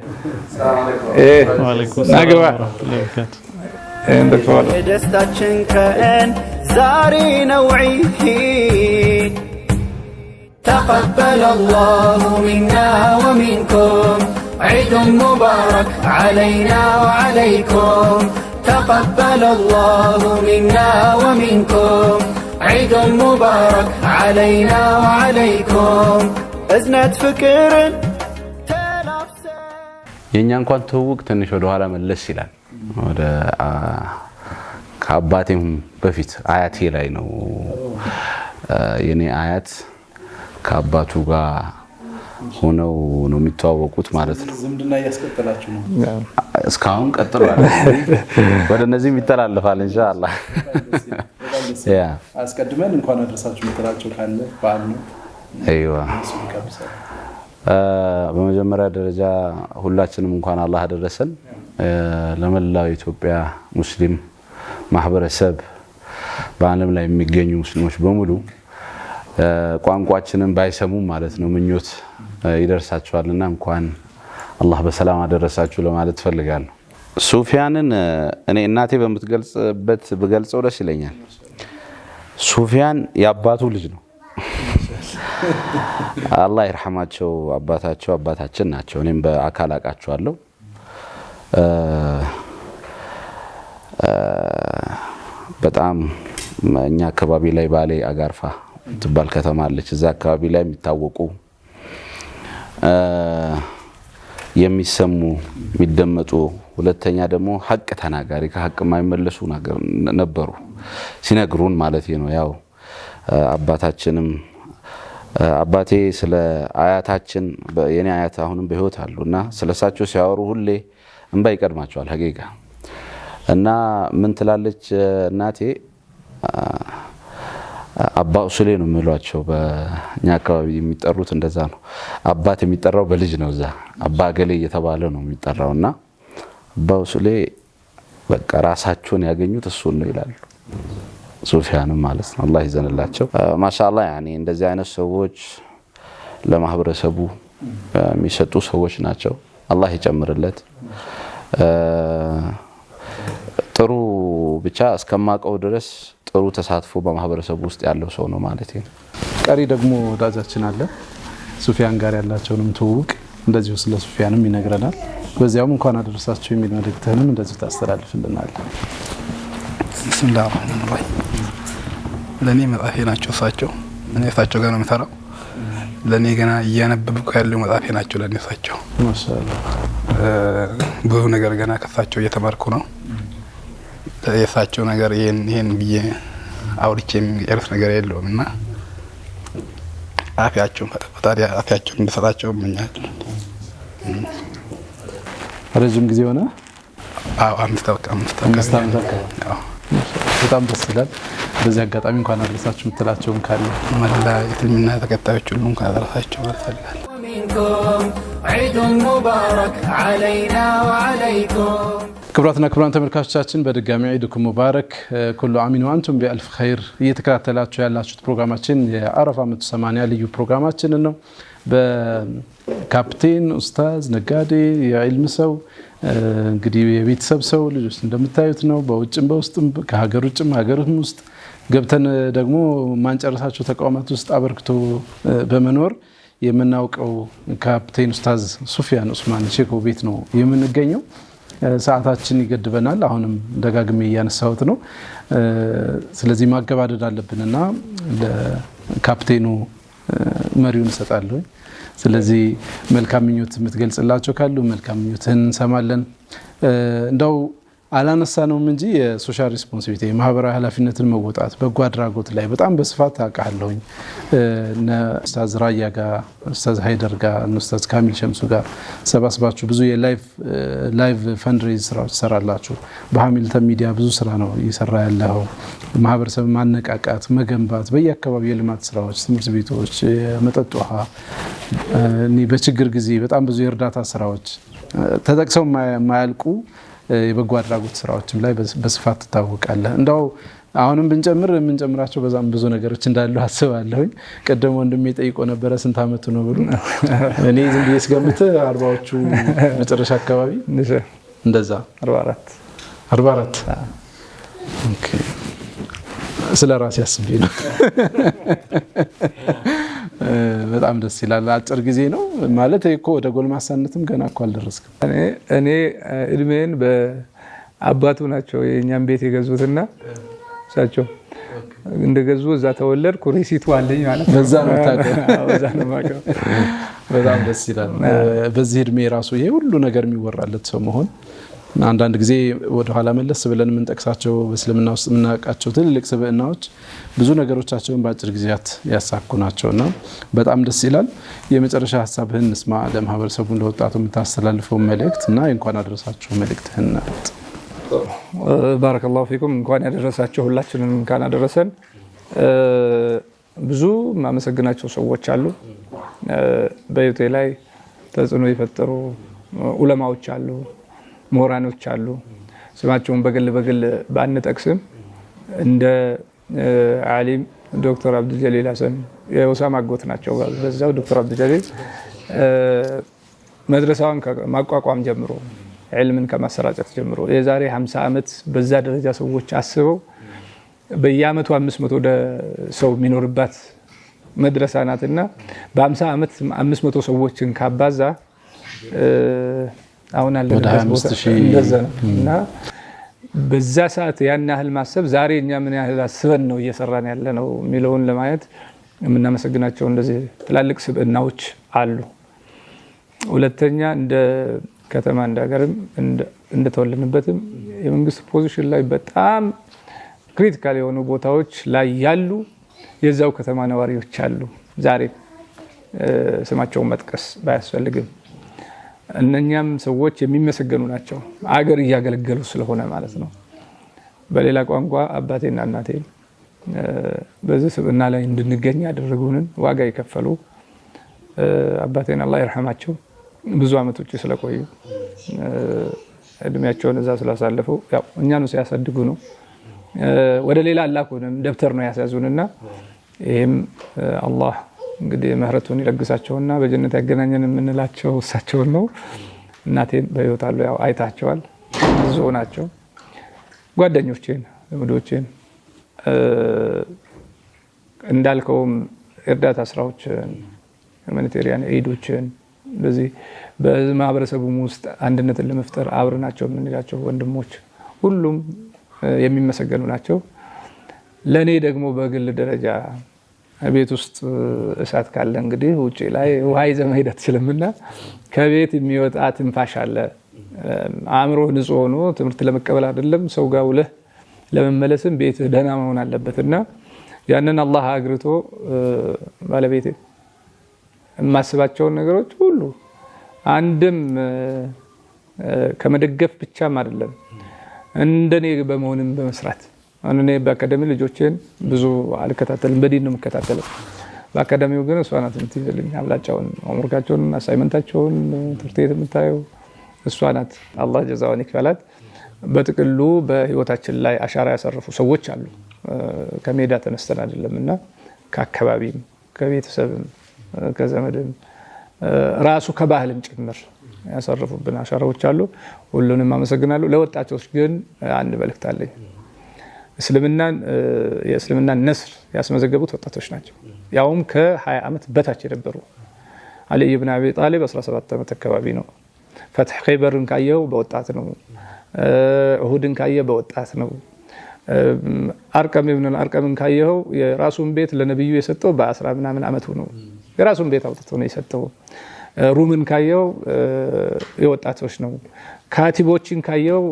C: ናግባ
E: የደስታችን ቀን ዛሬ ነው ዒድ ተቀበለ አላሁ ሚና ወሚንኩም ዒድ ሙባረክ ዓለይና ወዓለይኩም تقبل الله منا ومنكم عيد مبارك علينا وعليكم أزنة فكر
I: የኛ እንኳን ትውውቅ ትንሽ ወደ ኋላ መለስ ይላል። ወደ ከአባቴም በፊት አያቴ ላይ ነው። የኔ አያት ከአባቱ ጋር ሆነው ነው የሚተዋወቁት ማለት ነው።
D: ዝምድና እያስቀጠላችሁ ነው?
I: እስካሁን ቀጥሏል። ወደ እነዚህም ይተላለፋል ኢንሻአላህ። ያ
D: አስቀድመን እንኳን አደረሳችሁ ምትላቸው ካለ በዓል ነው።
I: አይዋ በመጀመሪያ ደረጃ ሁላችንም እንኳን አላህ አደረሰን። ለመላው ኢትዮጵያ ሙስሊም ማህበረሰብ በዓለም ላይ የሚገኙ ሙስሊሞች በሙሉ ቋንቋችንን ባይሰሙ ማለት ነው ምኞት ይደርሳቸዋልና እንኳን አላህ በሰላም አደረሳችሁ ለማለት ፈልጋለሁ። ሱፊያንን እኔ እናቴ በምትገልጽበት በገልጸው ደስ ይለኛል። ሱፊያን የአባቱ ልጅ ነው። አላህ ይርሐማቸው። አባታችን ናቸው። እኔም በአካል አውቃቸዋለሁ። በጣም እኛ አካባቢ ላይ ባሌ አጋርፋ ትባል ከተማ አለች። እዛ አካባቢ ላይ የሚታወቁ የሚሰሙ የሚደመጡ፣ ሁለተኛ ደግሞ ሐቅ ተናጋሪ ከሐቅ የማይመለሱ ነበሩ ሲነግሩን ማለት ነው። ያው አባታችንም አባቴ ስለ አያታችን የኔ አያት አሁንም በህይወት አሉና ስለሳቸው ሲያወሩ ሁሌ እንባ ይቀድማቸዋል ሀቂቃ እና ምን ትላለች እናቴ አባ ኡሱሌ ነው የሚሏቸው በእኛ አካባቢ የሚጠሩት እንደዛ ነው አባት የሚጠራው በልጅ ነው እዛ አባ ገሌ እየተባለ ነው የሚጠራውና አባ ኡሱሌ በቃ ራሳቸውን ያገኙት እሱን ነው ይላሉ ሱፊያንም ማለት ነው አላህ ይዘንላቸው ማሻአላህ ያኒ እንደዚህ አይነት ሰዎች ለማህበረሰቡ የሚሰጡ ሰዎች ናቸው አላህ ይጨምርለት ጥሩ ብቻ እስከማቀው ድረስ ጥሩ ተሳትፎ በማህበረሰቡ ውስጥ ያለው ሰው ነው ማለት ነው
D: ቀሪ ደግሞ ወዳጃችን አለ ሱፊያን ጋር ያላቸውንም ትውውቅ እንደዚሁ ስለ ሱፊያንም ይነግረናል በዚያውም እንኳን አደረሳችሁ የሚል መልእክትህንም እንደዚሁ ታስተላልፍልናል
J: ብስሚላህ الرحمن الرحيم ለኔ መጣፌ ናቸው እሳቸው እኔ እሳቸው ጋር ነው የምሰራው ለኔ ገና እያነበብኩ ያለው መጣፌ ናቸው ለኔ እሳቸው
D: ማሻአላህ
J: ብዙ ነገር ገና ከእሳቸው እየተማርኩ ነው የእሳቸው ነገር ይሄን ብዬ አውርቼ የሚጨርስ ነገር የለውምና አፊያቸውን ፈጣሪ አፊያቸውን እንዲሰጣቸው እመኛለሁ
D: ረጅም ጊዜ ሆነ
J: አዎ አምስት ዓመት
D: በጣም ደስ ይላል በዚህ አጋጣሚ እንኳን አደረሳችሁ የምትላቸውም ካለ
J: መላ የትልምና ተከታዮች ሁሉ እንኳን አደረሳችሁ ማለት ፈልጋለሁ
E: عيد مبارك علينا وعليكم
D: ክቡራትና ክቡራን ተመልካቾቻችን በድጋሚ ዒድኩም ሙባረክ ኩሉ አሚን ወአንቱም ቢአልፍ ኸይር እየተከታተላችሁ ያላችሁት ፕሮግራማችን የአረፋ 180 ልዩ ፕሮግራማችን ነው በካፕቴን ኡስታዝ ነጋዴ የዒልም ሰው እንግዲህ የቤተሰብ ሰው ልጆች እንደምታዩት ነው በውጭም በውስጥም ከሀገር ውጭም ሀገርም ውስጥ ገብተን ደግሞ ማንጨረሳቸው ተቋማት ውስጥ አበርክቶ በመኖር የምናውቀው ካፕቴን ኡስታዝ ሱፊያን ኡስማን ሼኮ ቤት ነው የምንገኘው ሰዓታችን ይገድበናል አሁንም ደጋግሜ ያነሳሁት ነው ስለዚህ ማገባደድ አለብንና ለካፕቴኑ መሪውን ሰጣለሁ ስለዚህ መልካም ምኞት የምትገልጽላቸው ካሉ መልካም ምኞትህን እንሰማለን እንደው አላነሳነውም እንጂ የሶሻል ሪስፖንሲቢሊቲ የማህበራዊ ኃላፊነትን መወጣት በጎ አድራጎት ላይ በጣም በስፋት አውቃለሁኝ ኡስታዝ ራያ ጋር ኡስታዝ ሃይደር ጋር ኡስታዝ ካሚል ሸምሱ ጋር ሰባስባችሁ ብዙ የላይቭ ፈንድሬዝ ስራዎች ሰራላችሁ በሃሚልተን ሚዲያ ብዙ ስራ ነው እየሰራ ያለው ማህበረሰብ ማነቃቃት መገንባት በየአካባቢው የልማት ስራዎች ትምህርት ቤቶች መጠጥ ውሃ በችግር ጊዜ በጣም ብዙ የእርዳታ ስራዎች ተጠቅሰው ማያልቁ የበጎ አድራጎት ስራዎችም ላይ በስፋት ተታወቃለህ እንደው አሁንም ብንጨምር የምንጨምራቸው በዛም ብዙ ነገሮች እንዳሉ አስባለሁኝ ቀደም ወንድሜ ጠይቆ ነበረ ስንት አመቱ ነው ብሎ እኔ ዝም ብዬ ስገምት 40ዎቹ መጨረሻ አካባቢ እንደዛ 44 ኦኬ ስለራሴ አስቤ ነው በጣም ደስ ይላል አጭር ጊዜ ነው ማለት እኮ ወደ ጎልማሳነትም ገና እኮ አልደረስኩም
C: እኔ እድሜን በአባቱ ናቸው የኛን ቤት የገዙትና እሳቸው እንደገዙ እዛ ተወለድኩ ሪሲቱ አለኝ ማለት
D: በዛ ነው ታውቀው በጣም ደስ ይላል በዚህ እድሜ ራሱ ይሄ ሁሉ ነገር የሚወራለት ሰው መሆን አንዳንድ ጊዜ ወደ ኋላ መለስ ብለን የምንጠቅሳቸው በእስልምና ውስጥ የምናውቃቸው ትልልቅ ስብዕናዎች ብዙ ነገሮቻቸውን በአጭር ጊዜያት ያሳኩ ናቸውና በጣም ደስ ይላል የመጨረሻ ሐሳብህን እንስማ ለማህበረሰቡ ለወጣቱ የምታስተላልፈው መልእክት እና እንኳን አደረሳችሁ መልእክትህን
C: ባረከላሁ ፊኩም እንኳን ያደረሳችሁ ሁላችንም እንኳን አደረሰን ብዙ ማመሰግናቸው ሰዎች አሉ በዩቴ ላይ ተጽዕኖ የፈጠሩ ዑለማዎች አሉ ምሁራኖች አሉ ስማቸውን በግል ባንጠቅስም እንደ ዓሊም ዶክተር አብዱል ጀሊል ሐሰን የኡሳማ አጎት ናቸው በዛው ዶክተር አብዱል ጀሊል መድረሳውን ከማቋቋም ጀምሮ ዒልምን ከማሰራጨት ጀምሮ የዛሬ 50 አመት በዛ ደረጃ ሰዎች አስበው በየአመቱ 500 ሰው የሚኖርባት መድረሳ ናትና በ50 አመት 500 ሰዎችን ካባዛ አሁን አለበት እና በዛ ሰዓት ያን ያህል ማሰብ ዛሬ እኛ ምን ያህል አስበን ነው እየሰራን ያለ ነው የሚለውን ለማየት የምናመሰግናቸው እንደዚህ ትላልቅ ስብዕናዎች አሉ ሁለተኛ እንደ ከተማ እንደ ሀገርም እንደተወለድንበትም የመንግስት ፖዚሽን ላይ በጣም ክሪቲካል የሆኑ ቦታዎች ላይ ያሉ የዛው ከተማ ነዋሪዎች አሉ ዛሬ ስማቸውን መጥቀስ ባያስፈልግም እነኛም ሰዎች የሚመሰገኑ ናቸው አገር እያገለገሉ ስለሆነ ማለት ነው። በሌላ ቋንቋ አባቴና እናቴ በዚህ ስብዕና ላይ እንድንገኝ ያደረጉንን ዋጋ የከፈሉ አባቴን አላህ ይርሐማቸው ብዙ አመቶች ስለቆዩ እድሜያቸውን እዛ ስላሳለፉ ያው እኛኑ ሲያሳድጉ ነው ወደ ሌላ አላኩንም ደብተር ነው ያሳዙንና ይሄም አላህ እንግዲህ ምህረቱን ይለግሳቸውና በጀነት ያገናኘን የምንላቸው እሳቸው ነው። እናቴን በህይወት አሉ ያው አይታቸዋል ብዙ ናቸው። ጓደኞቼን ዘመዶቼን እንዳልከውም እርዳታ ስራዎችን ሁማኒቴሪያን ኤዶችን በዚህ በማህበረሰቡ ውስጥ አንድነትን ለመፍጠር አብረናቸው የምንላቸው ወንድሞች ሁሉም የሚመሰገኑ ናቸው። ለኔ ደግሞ በግል ደረጃ ቤት ውስጥ እሳት ካለ እንግዲህ ውጪ ላይ ውሃ ይዘህ መሄድ አትችልምና ከቤት የሚወጣ ትንፋሽ አለ። አእምሮ ንጹህ ሆኖ ትምህርት ለመቀበል አይደለም ሰው ጋር ውለህ ለመመለስም ቤት ደህና መሆን አለበትና ያንን አላህ አግርቶ ባለቤቴ የማስባቸውን ነገሮች ሁሉ አንድም ከመደገፍ ብቻም አይደለም እንደኔ በመሆንም በመስራት እኔ በአካዳሚ ልጆችን ብዙ አልከታተልም በዲን ነው የምከታተለው። በአካዳሚው ግን እሷ ናት የምትይዝልኝ አብላጫውን ሆምወርካቸውን አሳይመንታቸውን ትምህርት ቤት የምታየው እሷ ናት። አላህ ጀዛዋን ይክፈላት። በጥቅሉ በህይወታችን ላይ አሻራ ያሰረፉ ሰዎች አሉ። ከሜዳ ተነስተን አይደለምና ከአካባቢም ከቤተሰብም ከዘመድም ራሱ ከባህልም ጭምር ያሰረፉብን አሻራዎች አሉ። ሁሉንም አመሰግናለሁ። ለወጣቶች ግን አንድ መልእክት አለኝ። የእስልምናን ነስር ያስመዘገቡት ወጣቶች ናቸው። ያውም ከ20 ዓመት በታች የነበሩ አሊ ኢብኑ አቢ ጣሊብ 17 ዓመት አካባቢ ነው። ፈትህ ኸይበርን ካየው በወጣት ነው። እሁድን ካየ በወጣት ነው። አርቀምን ካየው የራሱን ቤት ለነብዩ የሰጠው በ10 ምናምን ዓመቱ ነው። የራሱን ቤት አውጥቶ ነው የሰጠው። ሩምን ካየው የወጣቶች ነው። ካቲቦችን ካየው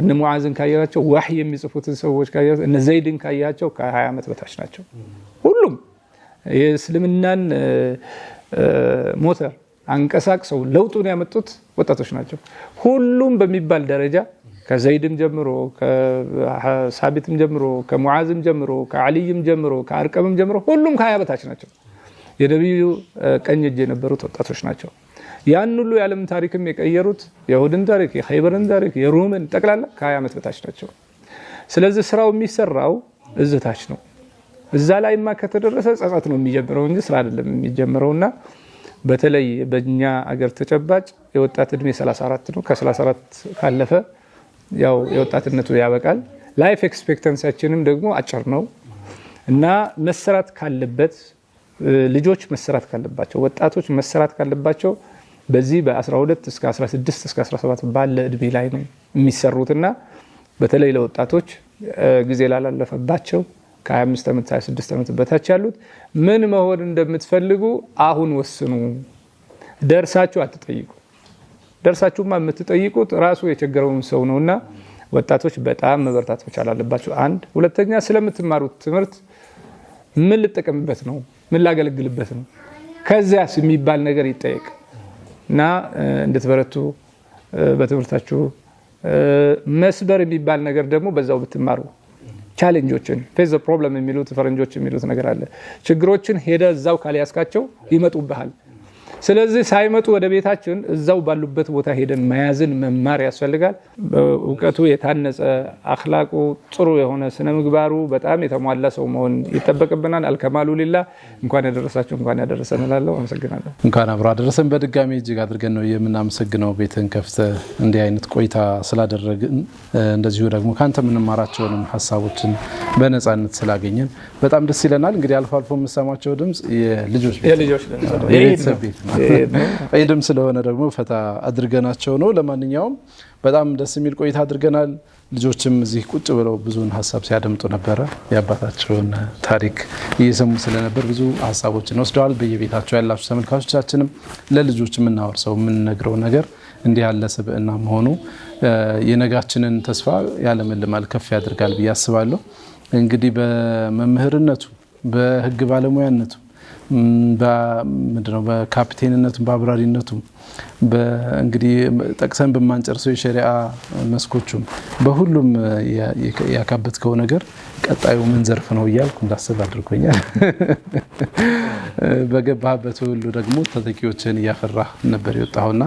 C: እነ ሙዓዝን ካያቸው ወህይ የሚጽፉትን ሰዎች ካያቸው እነ ዘይድን ካያቸው ከ20 ዓመት በታች ናቸው። ሁሉም የእስልምናን ሞተር አንቀሳቅሰው ለውጡን ያመጡት ወጣቶች ናቸው። ሁሉም በሚባል ደረጃ ከዘይድም ጀምሮ ከሳቢትም ጀምሮ ከሙዓዝም ጀምሮ ከዓሊይም ጀምሮ ከአርቀምም ጀምሮ ሁሉም ከ20 በታች ናቸው። የነብዩ ቀኝ እጅ የነበሩት ወጣቶች ናቸው። ያን ሁሉ የዓለም ታሪክም የቀየሩት የሁድን ታሪክ የኸይበርን ታሪክ የሩምን ጠቅላላ ከ20 ዓመት በታች ናቸው። ስለዚህ ስራው የሚሰራው እዝታች ነው። እዛ ላይማ ከተደረሰ ጸጸት ነው የሚጀምረው እንጂ ስራ አይደለም የሚጀምረውና በተለይ በእኛ አገር ተጨባጭ የወጣት እድሜ 34 ነው። ከ34 ካለፈ ያው የወጣትነቱ ያበቃል። ላይፍ ኤክስፔክታንሲያችንም ደግሞ አጭር ነው እና መሰራት ካለበት ልጆች መሰራት ካለባቸው ወጣቶች መሰራት ካለባቸው በዚህ በ12 እስከ 16 እስከ 17 ባለ እድሜ ላይ ነው የሚሰሩትና በተለይ ለወጣቶች ጊዜ ላላለፈባቸው ከ25 ዓመት 26 ዓመት በታች ያሉት ምን መሆን እንደምትፈልጉ አሁን ወስኑ። ደርሳችሁ አትጠይቁ። ደርሳችሁማ የምትጠይቁት ራሱ የቸገረውን ሰው ነውና ወጣቶች በጣም መበርታት መቻል አለባቸው። አንድ ሁለተኛ ስለምትማሩት ትምህርት ምን ልጠቀምበት ነው ምን ላገለግልበት ነው ከዚያስ የሚባል ነገር ይጠየቅ እና እንድትበረቱ በትምህርታችሁ መስበር የሚባል ነገር ደግሞ በዛው ብትማሩ ቻሌንጆችን ፌስ ዘ ፕሮብለም የሚሉት ፈረንጆች የሚሉት ነገር አለ። ችግሮችን ሄደ እዛው ካልያዝካቸው ይመጡብሃል። ስለዚህ ሳይመጡ ወደ ቤታችን እዛው ባሉበት ቦታ ሄደን መያዝን መማር ያስፈልጋል። በእውቀቱ የታነጸ አኽላቁ ጥሩ የሆነ ስነ ምግባሩ በጣም የተሟላ ሰው መሆን ይጠበቅብናል። አልከማሉ ሊላህ። እንኳን ያደረሳችሁ እንኳን ያደረሰን እላለሁ። አመሰግናለሁ።
D: እንኳን አብሮ አደረሰን። በድጋሚ እጅግ አድርገን ነው የምናመሰግነው ቤትን ከፍተህ እንዲህ አይነት ቆይታ ስላደረግን እንደዚሁ ደግሞ ካንተ የምንማራቸውንም ሀሳቦችን በነፃነት ስላገኘን በጣም ደስ ይለናል። እንግዲህ አልፎ አልፎ የምሰማቸው ድምጽ የልጆች ቤት ነው። ዒድም ስለሆነ ደግሞ ፈታ አድርገናቸው ነው። ለማንኛውም በጣም ደስ የሚል ቆይታ አድርገናል። ልጆችም እዚህ ቁጭ ብለው ብዙን ሀሳብ ሲያደምጡ ነበረ። የአባታቸውን ታሪክ እየሰሙ ስለነበር ብዙ ሀሳቦችን ወስደዋል። በየቤታቸው ያላችሁ ተመልካቾቻችንም ለልጆች የምናወርሰው የምንነግረው ነገር እንዲህ ያለ ስብዕና መሆኑ የነጋችንን ተስፋ ያለመልማል ከፍ ያደርጋል ብዬ አስባለሁ። እንግዲህ በመምህርነቱ በህግ ባለሙያነቱ በምንድነው በካፒቴንነቱም በአብራሪነቱም እንግዲህ ጠቅሰን በማንጨርሰው የሸሪዓ መስኮቹም በሁሉም ያካበትከው ነገር ቀጣዩ ምን ዘርፍ ነው እያልኩ እንዳስብ አድርጎኛል። በገባህበት ሁሉ ደግሞ ተተኪዎችን እያፈራህ ነበር የወጣውና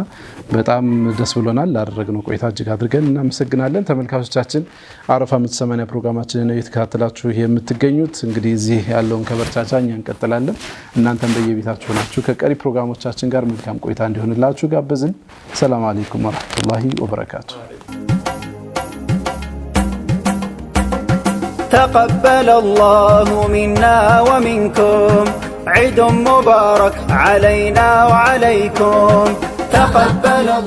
D: በጣም ደስ ብሎናል። ላደረግነው ቆይታ እጅግ አድርገን እናመሰግናለን። ተመልካቾቻችን አረፋ 180 ፕሮግራማችንን ነው እየተከታተላችሁ የምትገኙት። እንግዲህ እዚህ ያለውን ከበርቻቻ እኛ እንቀጥላለን። እናንተም በየቤታችሁ ናችሁ ከቀሪ ፕሮግራሞቻችን ጋር መልካም ቆይታ እንዲሆንላችሁ ጋበዝን። ሰላም አለይኩም ወራህመቱላሂ ወበረካቱ።
E: تقبل الله منا ومنكم عيد مبارك علينا وعليكم. تقبل الله